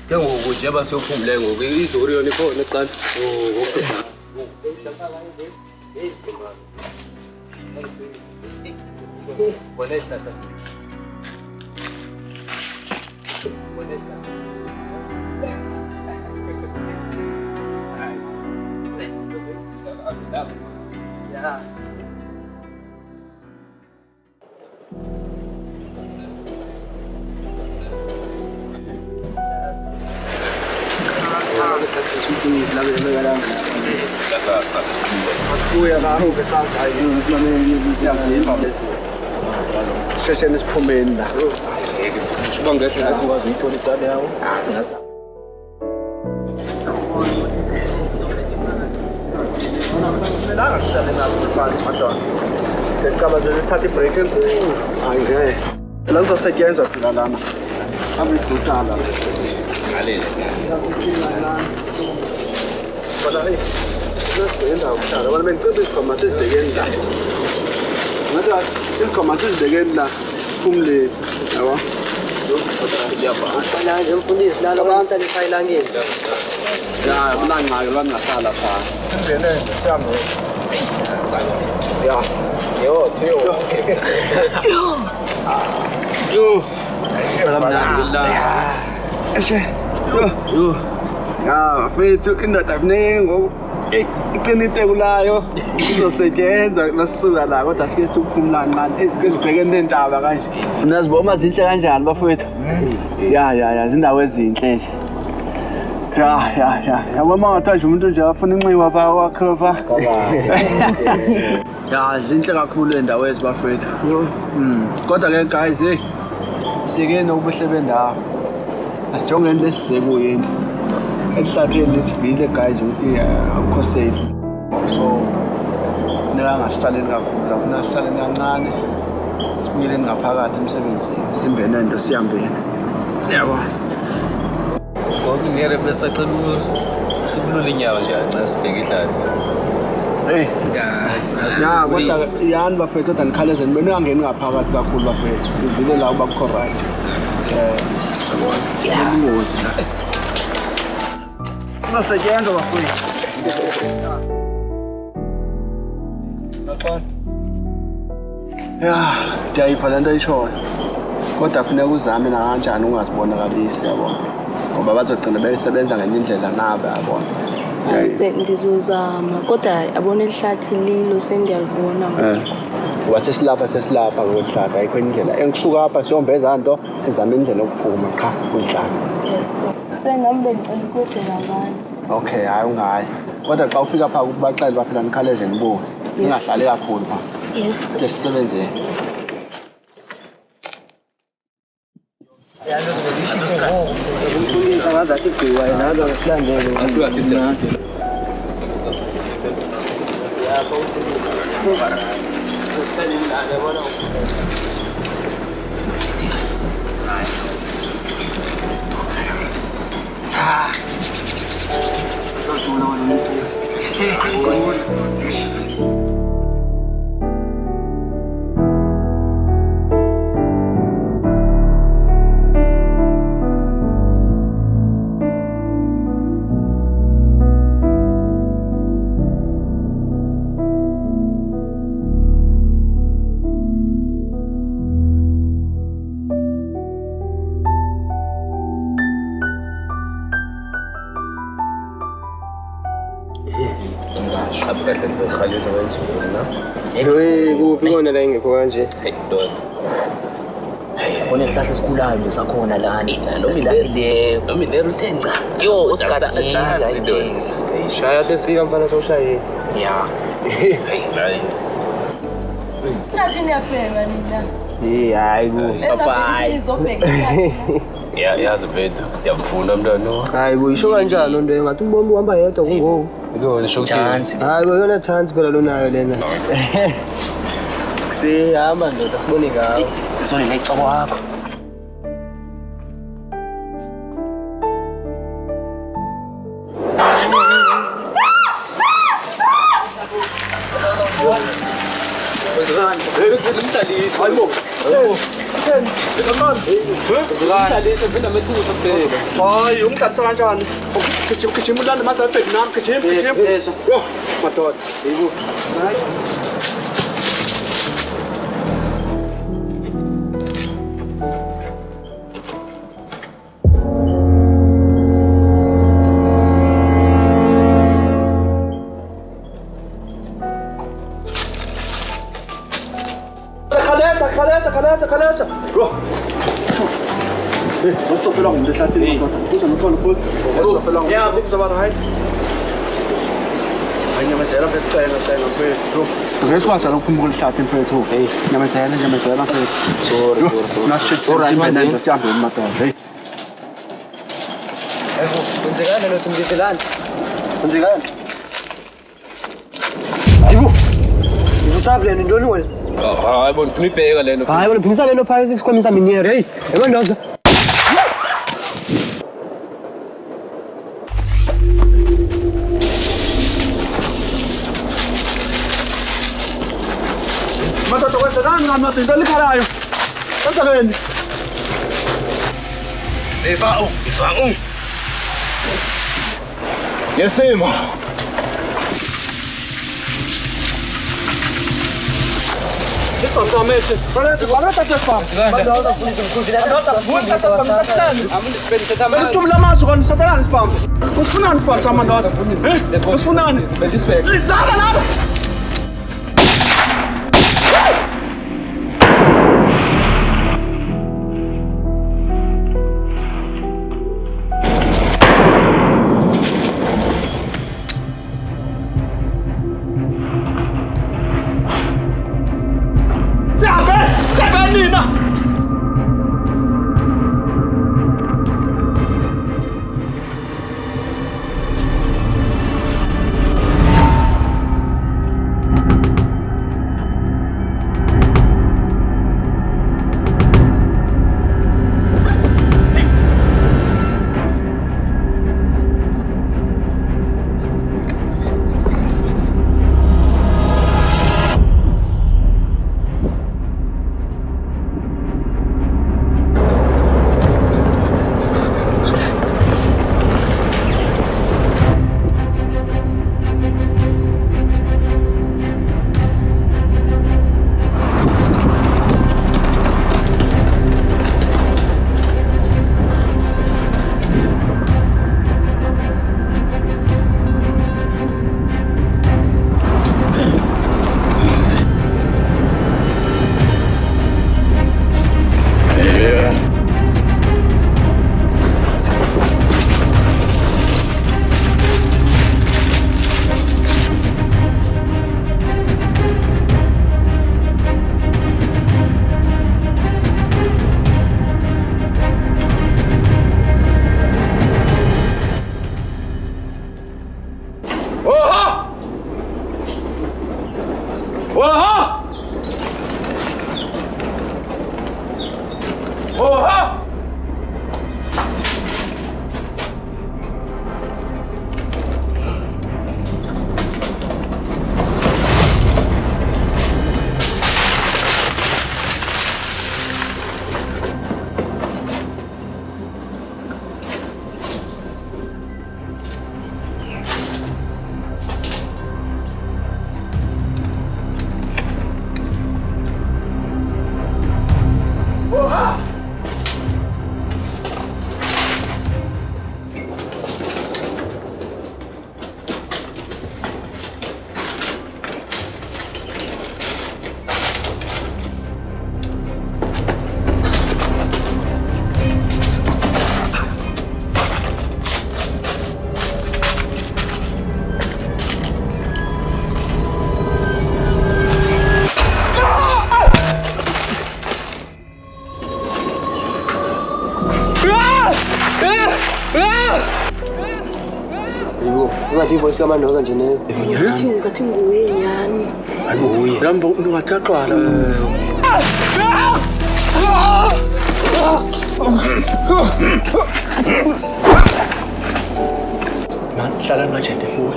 Ke ngoku nje basiyophumule ngoku izolo yona ikhona eqala. Sesheni siphumeni la. Shuba ngeke ngazi ukwazi uyithola icala yawo. Singaza. La sihlale nabo phansi madonna. Ngicabanga nje sithathe ibreak enkulu. Hayi ngeke. La kuzosetshenzwa phela lana. Abidutala. Ngalezi. Kodwa hey. Nasiyenza ukuhlala. Bona bengicela isikhoma sesibhekeni la. Ngathi isikhoma sesibhekeni la. Phumule. Yabo. Manje mfundisi lalo abantu alifayilangeni. Ya, kunangqaki bangahlala pha. Singene sihambe. Ya. Yo. Alhamdulillah. Eshe. Yo. Ya, mfethu indoda kuningi iqinite kulayo. Izosebenza lasisuka la kodwa sike siphumula kancane. Esike sibhekene nentaba kanje. Nazibona zinhle kanjani bafethu? Ya, zindawo ezinhle lezi. Ya. Yabo mangathi nje umuntu nje afuna inxiwa pha wakhova. Ya, zinhle kakhulu endawo ezibafethu. Kodwa ke guys, hey. Sike nobuhle bendawo. Asijongeni lesizekuye into. Esihlatheni lesivile guys ukuthi akukho safe. So funeka ngasihlaleni kakhulu, afuna sihlaleni kancane. Sibuyeleni ngaphakathi emsebenzini. Simbene into sihambeni. Yabo. Ngeke besacela sikulule inyawo nje ancane sibheke ihlathi. Hey, ya kodwa yani bafethu kodwa nikhalezeni beningangeni ngaphakathi kakhulu bafethu. Ivile la bakho right. Singozi la. Kuzosetshenzwa bafethu. Ya, ndiyayiva lento ayishoyo. Kodwa kufanele uzame na kanjani ungazibonakalisi yabo. Ngoba bazogcina besebenza ngenye indlela nabe yabona. Ngizozama kodwa yabona elihlathi lilo sengiyalibona ngoba ngoba sesilapha ngolihlathi ayikho indlela engisuka apha siyombeza into sizama indlela yokuphuma cha kulihlathi. Yes. Sengambe ngicela ukuthi ngabani. Okay, hayi ungayi. Kodwa xa ufika pha ukubaxela baphela nikhaleze nibuke. Ningahlali kakhulu pha. Yes. Sisebenzeni. Ngazathi igqiwa yena lo silandele Asiwathi siyathi. Kuphi kona la ingekho kanje? Kone sihlahla esikhulayo besakhona lani nosilahlile noma ilero uthenca yo usigada ajazi into Shaya tesika mfana sawushaye. ya hey Nathi niyapheka nina. Hayi ku. Bye. Nizobheka. Yazi bethu ngiyamfuna umntwana. Hayi kuyisho kanjani lonto engathi umbona uhamba yedwa kungoku. Ikona chance Hayi yona chance phela lonayo lena. Sihamba ndoda sibone ngawo. sone necebo wakho Hayibo. utheni? Hayi, umgadi kanjani? Gijima ulanda maze abheki nami, gijima. Yo, madoda. Khalesa. Yo. Usofela ngumntu ehlathini madoda. Kuza nokhona futhi. Usofela ngumntu. Yeah, kuzaba right. Nyamazela mfethu cenga mfethu. Ngesikwazi lokuphuma kulihlathi mfethu. Hey, nyamazela mfethu. Sorry. Nasishisa impendenza sihambe madoda. Hey. Ego, kwenzekani lo tumbiselani? Kwenzekani? Ibusabule ndoni wena? Hayi bona ufuna ibheka lento. Hayi bona phikisa lento phakathi sikhomisa miniere. Hey, emandoza. Madoda kwenzenani ngamadoda into likhalayo? Kwenzekeni? Ivau. Yesimo. Exatamente. Agora tá testando. Tu me lamas quando você tá lá no spam. Os funanos spam tá mandando. Os funanos. Nada. Ungathi ivoice yamandoza nje neyo. Ngathi nguye nyani. Ayuye. Lamba ungathaqala. Man, hlala ngajende kuwe.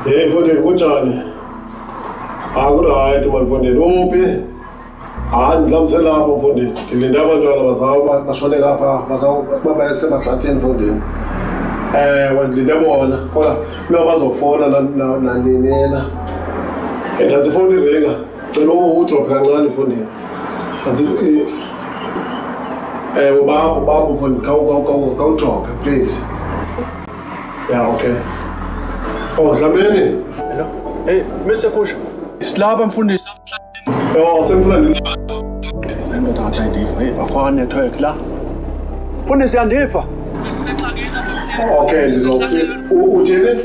Hey mfondini kunjani? Akurayithi mfondini uphi? Ndilamisela lapho mfondini. Ndilinde abantwana bazawuba bashone kapha bazawuba sebahlathini mfondini. Ndilinde bona kodwa kuba bazofona naninina. Nansi ifoni iringa. Cela udrop kancane mfondini. Nansi ubaba mfondini khawudrop please. Yeah, okay. Oh, Dlamini. Hello. Hey, Mr. Kusha. Slaba mfundisi. Oh, sengifuna Ndoda ndiva. Hey, akho network la. Mfundisi yandiva. Okay, ngizofika. Uthini?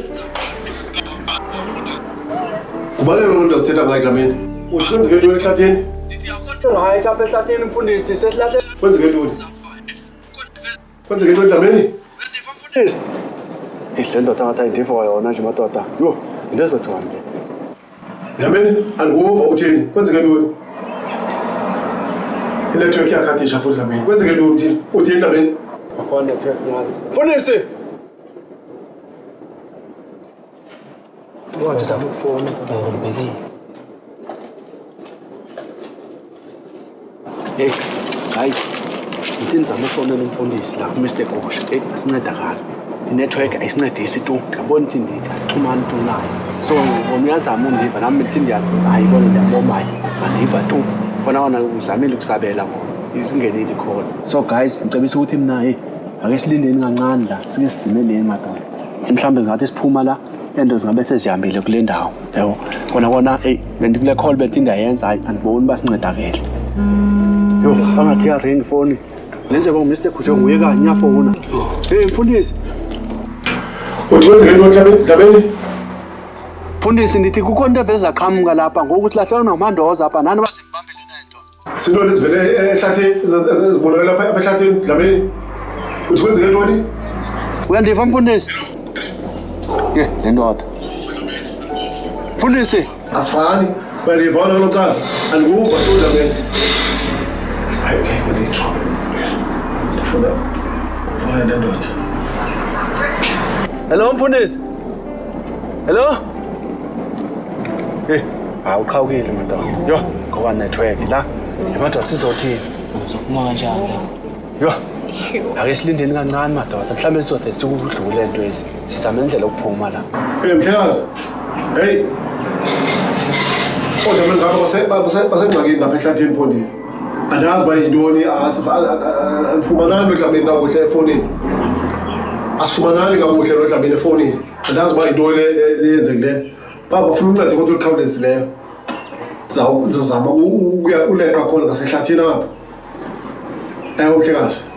Kubaleni umuntu setha ngayo Dlamini. Uthenzeke into ehlathini? Hayi lapha ehlathini mfundisi sesilahle. Kwenzeke into. Kwenzeke into Dlamini? Ndiva mfundisi. Le ndoda ngathi ayindiva yona nje madoda. Yo, into ezothiwa nje. Dlamini, andikuva uthini? Kwenzeke into. Inetwork yakhathisha futhi Dlamini. Kwenzeke into uthini? Uthini Dlamini? Akho network nyalo. Mfundisi. Wathi zama ukufona. Ngibhekile. Hey, guys. Ngithini zama ukufona nomfundisi la Mr. Kusha. Hey, asincedakala. Network ayisincedisi tu. Ngabona ukuthi ndixhumana tu naye. So ngiyazama undiva nami ukuthi ndiyazi ayibona ndiyabomayo. Andiva tu. Khona uzamile ukusabela ngoba izingenile khona. So guys, ngicebisa ukuthi mina ake silindeni kancane la sike sizimeleni madoda. Mhlambe ngathi siphuma la into zingabe sezihambile kule ndawo. Yabo. Khona bendikule call bethi ndiyayenza hayi andiboni basincedakele. Yo, bangathi ring phone. Lenze ko Mr. Kusha nguye kanye uyafona. Hey mfundisi. Uthi kwenzeke into Dlamini? Mfundisi ndithi kukho into eveza qhamuka lapha ngokuthi lahlwe nomandoza apha nani basibambele nento. Sinto lesivele ehlathini ezibonakala lapha ehlathini Dlamini. Uthi kwenzeke into? Uyandiva mfundisi? Le ndoda. Mfundisi. Asifani. Bayivona lokala. Andikuva into Dlamini. Hayi ke trouble. Ndifuna le ndoda. Hello mfundisi. Hello? Hey, awuqhawukile madoda. Yo, ngoba network la. Madoda sizothini? Uzophuma kanjani? Yo. Ake silindeni kancane madoda. Mhlambe sizothe sikudlule into ezi. Sizama indlela ukuphuma la. Hey mhlekazi. Hey. Kodwa mina ngapha basengxakini lapha ehlathini mfondini. Andazi bayintoni asifumanani Dlamini kakuhle efonini. Asifumanani kakuhle Dlamini efonini. Andazi bayintoni leyenzekile. Baba ufuna uncedo kodwa olukhawulezisileyo. Uzozama uleqa khona ngasehlathini apha. Mhlekazi.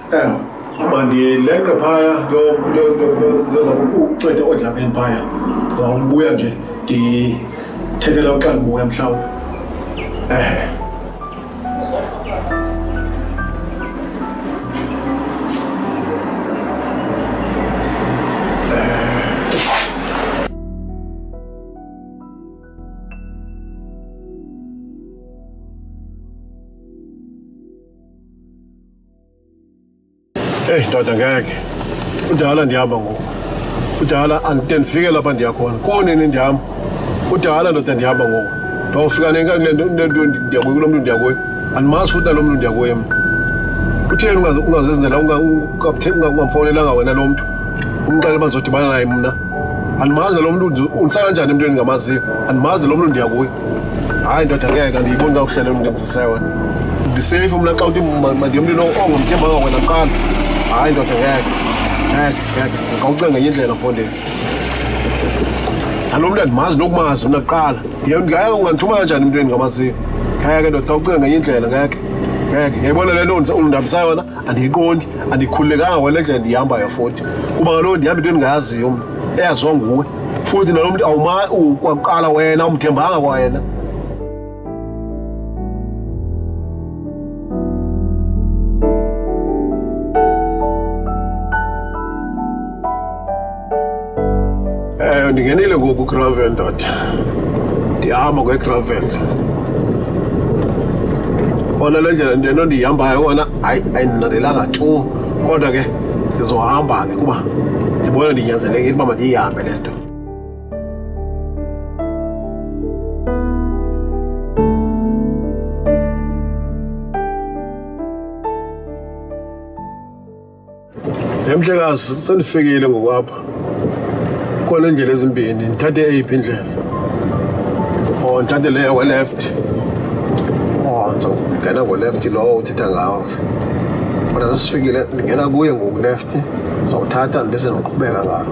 Mandileqe phaya lozama unceda oDlamini phaya. Ndizawubuya nje ndithethela xa ndibuya mhlawumbi. Hey ndoda ngeke. Udala ndihamba ngoku. Udala andifike lapha ndiyakhona. Konini ndihamba. Udala ndoda ndihamba ngoku. Ndawufika nenkani ndiyakuyo kulo mntu ndiyakuyo. Andimazi futhi nalo mntu ndiyakuyo mna. Utheni ungazenzela ungamfonelanga wena lo mntu. Umcela bazodibana naye mna. Andimazi lo mntu undisa kanjani emntweni ngamaziyo. Andimazi lo mntu ndiyakuyo. Hayi ndoda ngeke andiyiboni kakuhle lo mntu ndimzise wena. Ndisafe mna xa uthi mandiyomntu ongumthembanga wena kuqala. Hayi ndoda ngeke ngawucinga ngenye indlela mfondini. Nalo mntu andimazi nokumazi mna kuqala. Ndingaya ungandithuma kanjani emntweni ngamaziyo. Ngeke ndoda ngawucinga ngenye indlela ngeke. Yayibona le nto undabisa yona andiyiqondi andikhululekanga wena le ndlela ndiyihambayo futhi. Kuba kaloku ndihamba into endingayaziyo mna eyaziwa nguwe. Futhi nalo mntu kwakuqala wena umthembanga kwayena. Ndingenile ngoku gravel ndoda. Ndihamba kwegravel. Kona le ndlela ndento ndiyihambayo kona ayinanelanga tu. Kodwa ke ndizohamba ke kuba ndibona ndinyanzelekile uba mandiyihambe le nto. Mhlekazi senifikile ngokwapha. Khona indlela ezimbini, ngithathe eyiphi indlela? Oh, ngithathe le wa left. Oh, ngizongena go left lo uthetha ngawo. Kodwa sesifikile ngena kuye ngoku left. Sizothatha bese ngiqhubeka ngawo.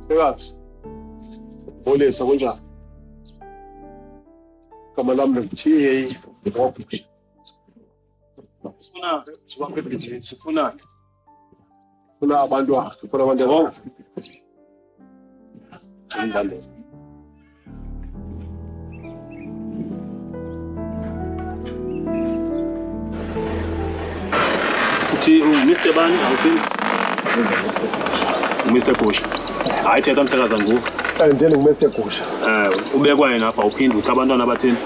Mhlekazi. Olesa kunjani? Kama lami ngithiye ngoba sifuna sibambe ibhizinisi sifuna abantu bonke. Ngidande. Uthi Mr. Bani awuphinde? Mr. Bush. Hayi thetha Mhlekazi nguvu. Ngithe ngumese gusha. Ubekwa yena apha uphinde uthi abantwana abathini?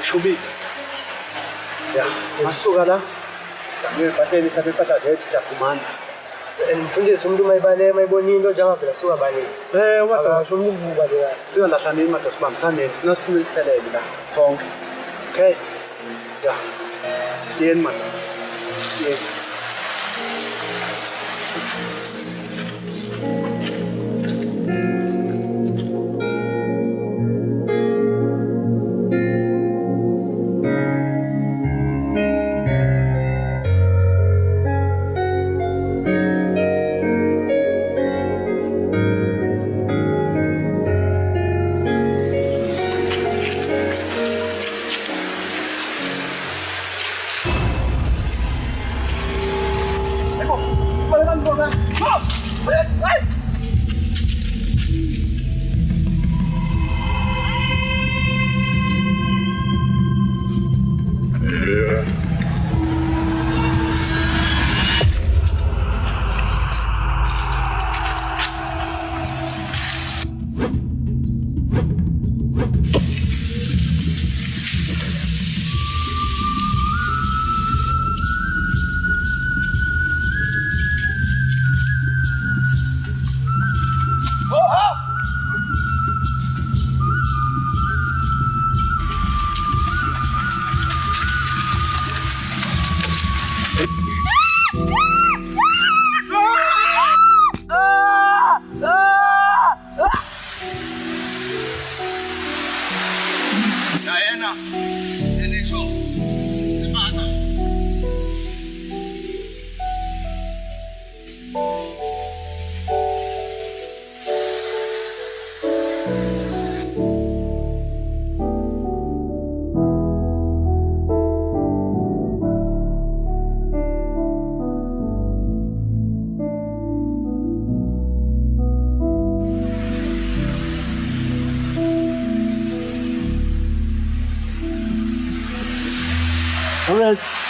Shubi. Ya, masuka la. Samwe pateni sabe pata zetu siyakumana. Mfundisi umuntu mayibona into njengavela suka baleni. Washo umuntu bale. Singalahlaneni manje sibambisane. Nasiphuma isiphelele la. Sonke. Okay. Ya. Siyeni manje. Siyeni.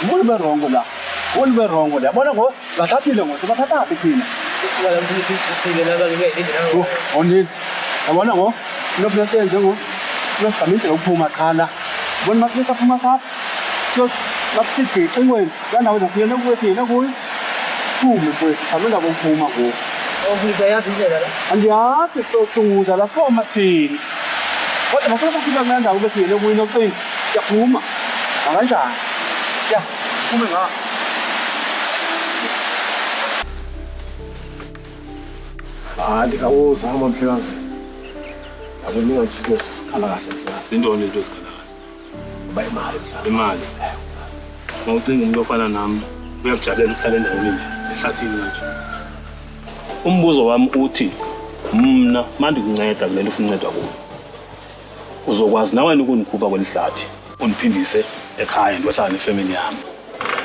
Ubona berongo la. Ubona berongo la. Yabona ngo bathathile ngo sebathatha phi thina. Wala mfundisi usile nakalike indlela. Onini. Yabona ngo nofuna senze ngo nosama indlela ukuphuma qhala. Ubona mase saphuma sapha. So laphithi engweni yanawo zafika kuwethina kuyi. Phume mfowethu samela ukuphuma ngo. Mfundisi ayazi indlela la. Andiyazi sotunguza la siboma sithini. Kodwa masesafika kule ndawo bese yena kuyi noqini. Siyaphuma. Kanjani? Siphume ngapha. Ndingawuzama mhlekazi. Akunika nje sikhala kahle mhlekazi. Intoni into esikhala kahle? Kuba imali. Imali. Mawucinga umuntu ofana nami uyakujabulela ukuhlala endaweni nje ehlathini kanje. Umbuzo wami uthi mina manje kunceda kulento ufuna uncedwa kuyo. Uzokwazi nawe ukunikhupha kwelihlathi uniphindise ekhaya ndohlala nefamily yami.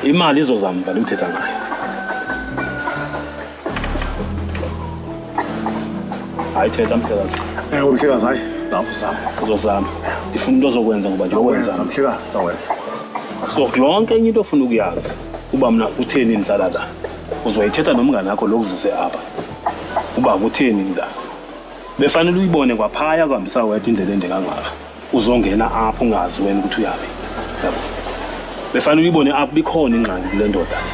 Imali izozama vele uthetha ngayo. Hayi thetha mhlekazi. Mhlekazi hayi. Lapho zama. Uzozama. Ngifuna into ozokwenza ngoba nje okwenza mhlekazi sawenza. So yonke enye into ofuna ukuyazi kuba mina utheni ngihlala la. Uzoyithetha nomngane wakho lokuzise apha. Uba kutheni la. Befanele uyibone kwaphaya kuhambisa wedwa indlela ende kangaka. Uzongena apho ungazi wena ukuthi uyabe. Yabo. Befanele uyibone apho bikhona ingxaki kule ndoda le.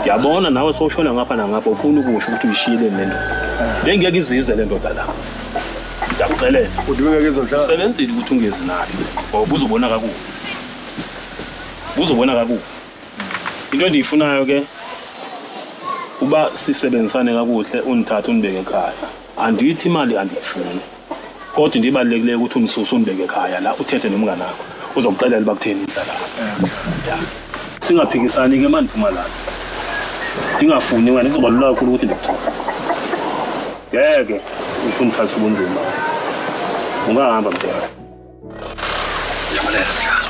Ngiyabona nawe soshona ngapha nangapha ufuna ukusho ukuthi uyishiyile le ndoda. Bengeke izize le ndoda la. Ngiyakucelela. Udibeke izodlala. Usebenzile ukuthi ungezi nayo. Ngoba uzobona kakuhle. Uzobona kakuhle. Into endiyifunayo ke uba sisebenzisane kakuhle unithathe unibeke ekhaya. Andithi imali andiyifuni. Kodwa ndibalekile ukuthi unisusa unibeke ekhaya la uthethe nomngane wakho. Uzokucelela bakutheni indlela. Yeah. Singaphikisani ke manje phuma la. Ngingafuni wena kuzobalula kakhulu ukuthi ndikuthola. Ngeke ufuna ukuthatha ubunzima. Ungahamba mntwana. Yabalela mhlazo.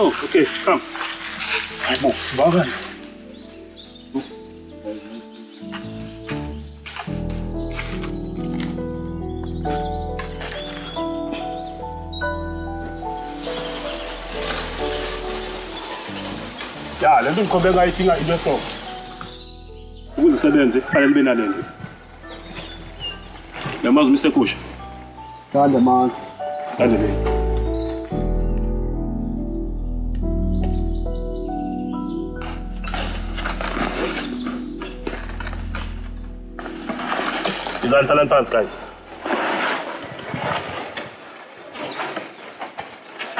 Oh, okay, come. Bongani. Ya, le nto ndikhombe ngayidinga into eso. Ukuze isebenze, fanele ube nale nto. Yamazi Mr. Kusha. Kande man. Kande le. Bizana talent pants, guys.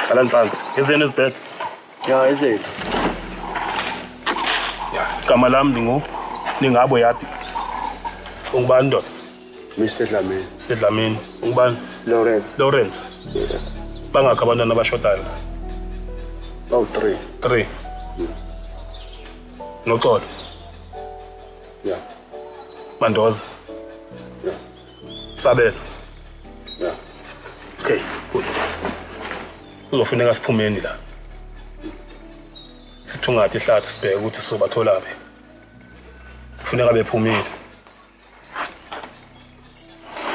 Talent pants. Isn't it dead? Yeah, is it? Igama lami Ningabo Yadi. Ungubani ndoda? Mr. Dlamini. Mr. Dlamini. Ungubani? Lawrence. Bangakho abantwana abashotayo? Oh, 3. 3. Noxolo? Yeah. Mandoza? Yeah. Sabelo? Yeah. Okay, good. Kuzofuneka siphumeni la. Sithungathe ihlathi sibheke ukuthi sizobatholaphi. Kufuneka bephumile.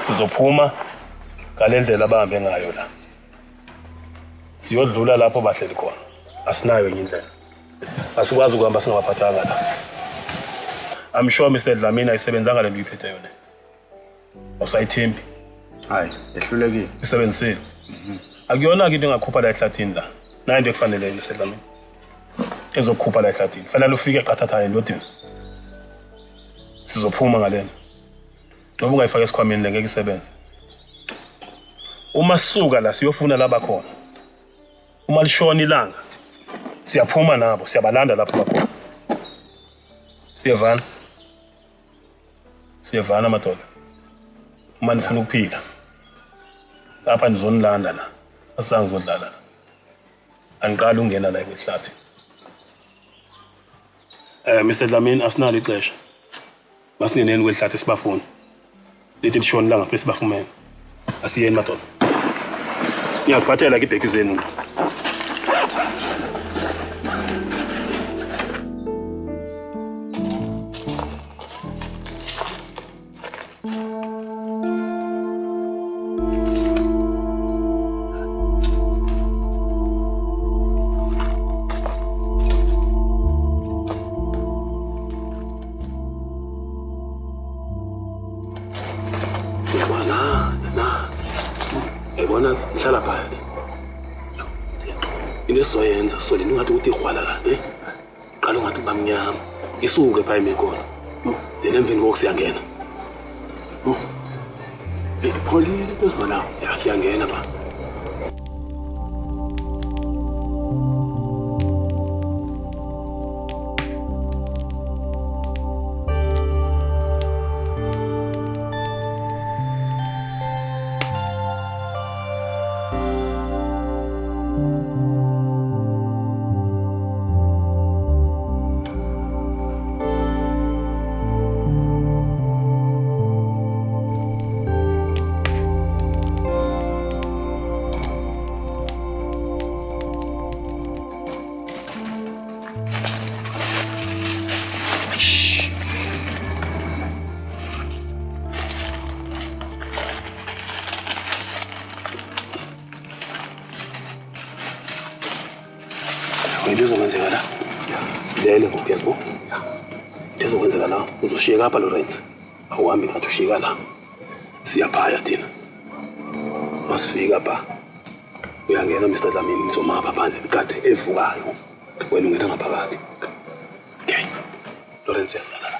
Sizophuma ngale ndlela abahambe ngayo la. Siyodlula lapho bahleli khona. Asinayo enye indlela. Asikwazi ukuhamba singabaphathanga la. I'm sure Mr. Dlamini ayisebenzanga le nto uyiphethe yona. Awusayithembi. Hayi, ehlulekile. Isebenzisile. Akuyona into engakhupha la ehlathini la. Nayo into ekufanele Mr. Dlamini. Ezokhupha la ehlathini. Fanele ufike eqathathane endodeni. Sizophuma ngalena. Noma ungayifaka esikhwameni le ngeke isebenze. Uma sisuka la siyofuna laba khona. Uma lishona ilanga siyaphuma nabo, siyabalanda lapho bakhona. Siyavana. Siyavana madoda. Uma nifuna ukuphila. Lapha nizonilanda la. Asangizodlala la. Angiqala ungena la ekwehlathi. Mr. Dlamini asinalo ixesha. Masingeneni kwehlathi sibafuna. Lithi lishona ilanga bese sibafumene. Asiyeni madoda. Ngiyaziphathela ke ibheki zenu. Ngihlala phaya. Into esizoyenza sizolinda ungathi ukuthi ihwala la, qala ungathi bamnyama. Isuke phaya imikhona. Then emveni kokho siyangena. Ipholile into ezibona. Ya siyangena ba. Into ezokwenzeka la silele ngokuyazbo into ezokwenzeka la uzoshiyeka apha Lawrence awuhambi ngathi ushiyeka la siyaphaya thina masifika apha uyangena Mr. Dlamini nizomapha phandle ikade evukayo wena ungena ngaphakathi okay Lawrence yasala la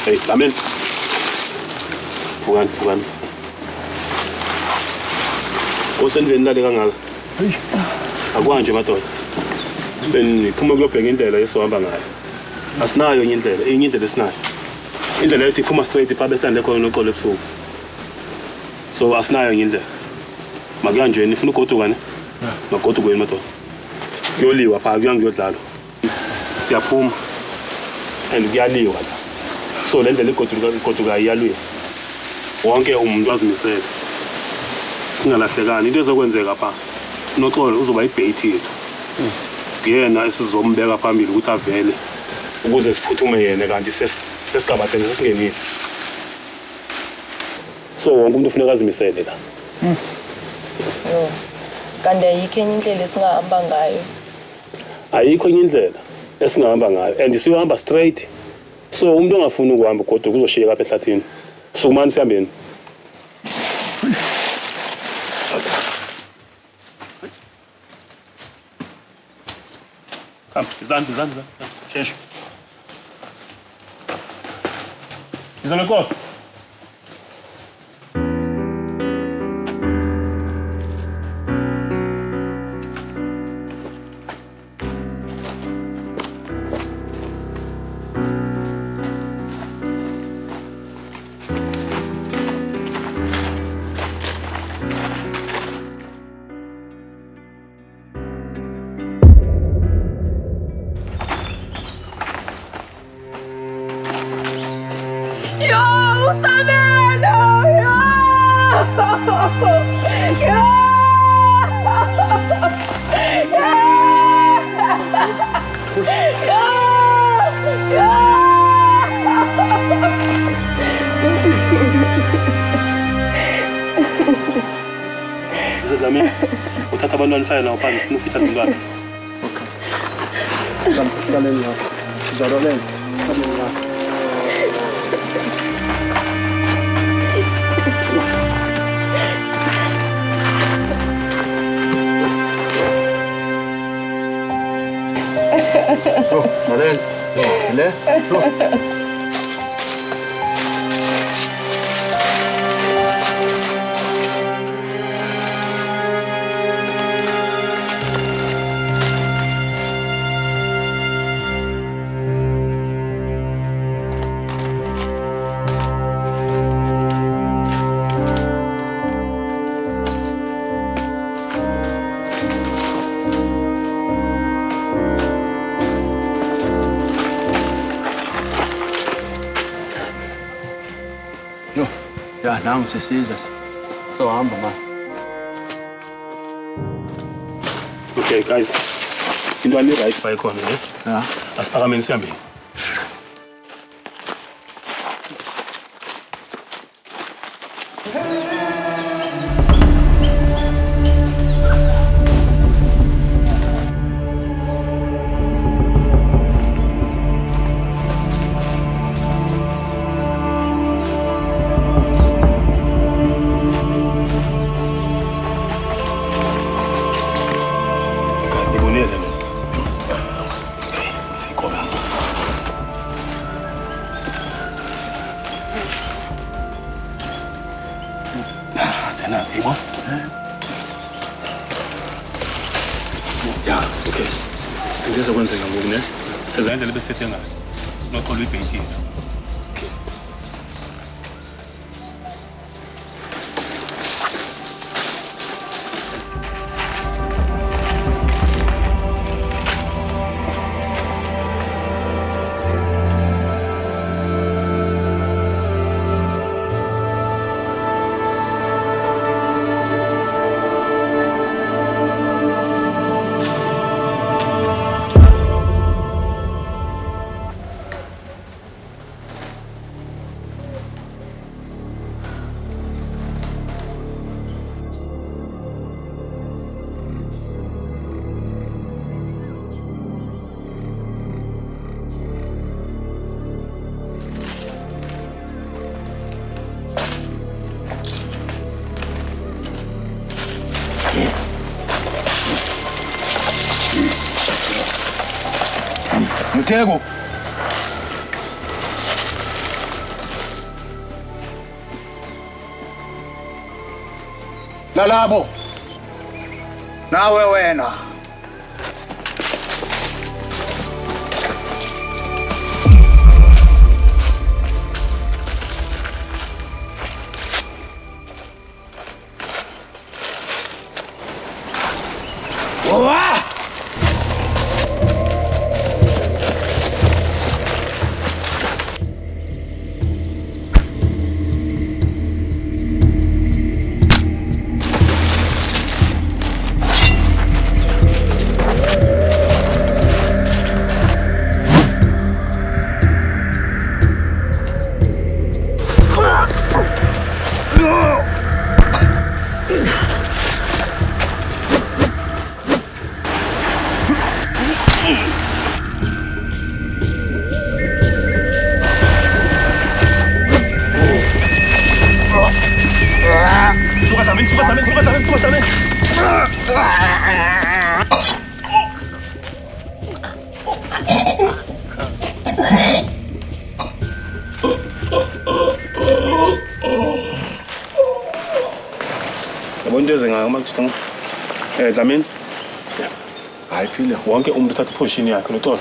Hey, Lamin. Bukan. Usendweni lale kangaka. Akwanje madoda. Beniphuma kuyobheka indlela esohamba ngayo. Asinayo enye indlela esinayo. Indlela ethi iphuma straight iphabe stand khona noqolo ebusuku. So asinayo enye indlela. Makuyanje nifuna ugoduka ne? Magodukweni madoda. Kuyoliwa pha kuyangiyodlala. Siyaphuma. And kuyaliwa la. So le ndlela igoduka iyalwisa. Wonke umuntu azimisele. Singalahlekani into ezokwenzeka pha. Noxolo uzoba ibait yethu. Kuyena esizombeka phambili ukuthi avele ukuze siphuthume yena kanti sesigabathene sesingenile. So wonke umuntu ufuneka azimisele la. Yo. Kanti ayikho enye indlela esingahamba ngayo. Ayikho enye indlela esingahamba ngayo and siyohamba straight. So umuntu ongafuni ukuhamba kodwa kuzoshiyeka apha ehlathini. Sukumani sihambeni. Come, Bizana. Change. Bizana, go. Zami, uthatha abantwana hlaya nawo phansi ufuna ufitha abantwana. Okay. Daleni la. Daleni. Oh, daleni. Le. Ja, nangu sisiza. So hamba ma. Okay, guys. Into ani right by khona, ne? Ja. Asiphakameni sihambe. Yeah, okay. Ngizizwa kwenzeka ngoku ne. Sezayendlela besethe ngayo. Noqola ibhayiti. Okay. Mtego. Lalabo. Nawe wena. Wa! yabona into ezengayo manje Dlamini hayi file wonke umuntu uthatha iposition yakhe loxolo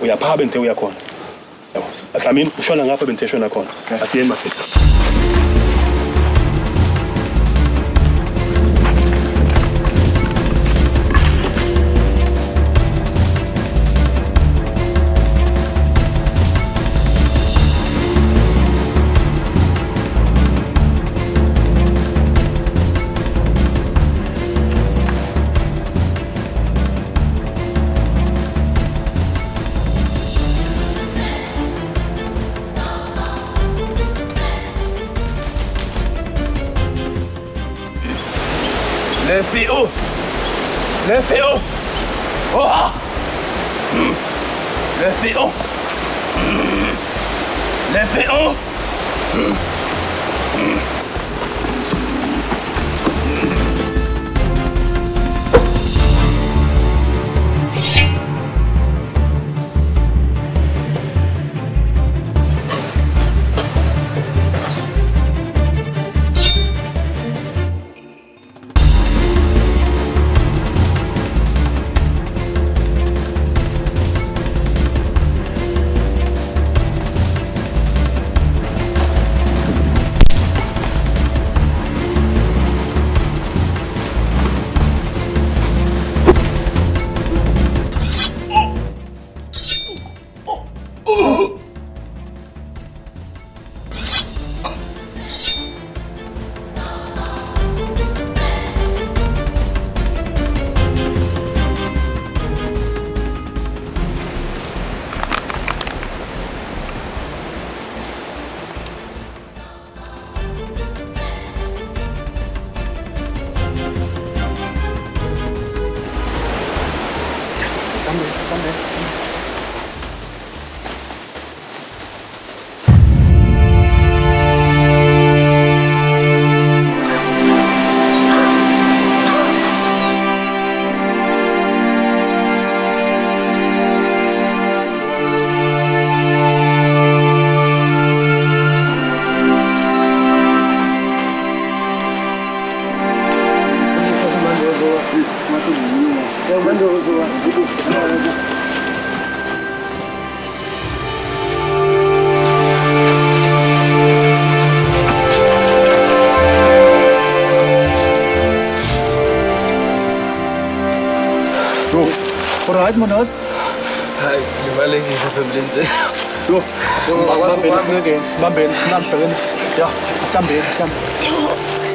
uyapha bente uyakhona yabo Dlamini ushona ngapha bente shona khona asiyeni mafethu Le féo Oh Le féo Le féo Alright, Manoj. Hi, limalekile apha emlenzeni. Yo, bambeni, nam, ja, sambeni.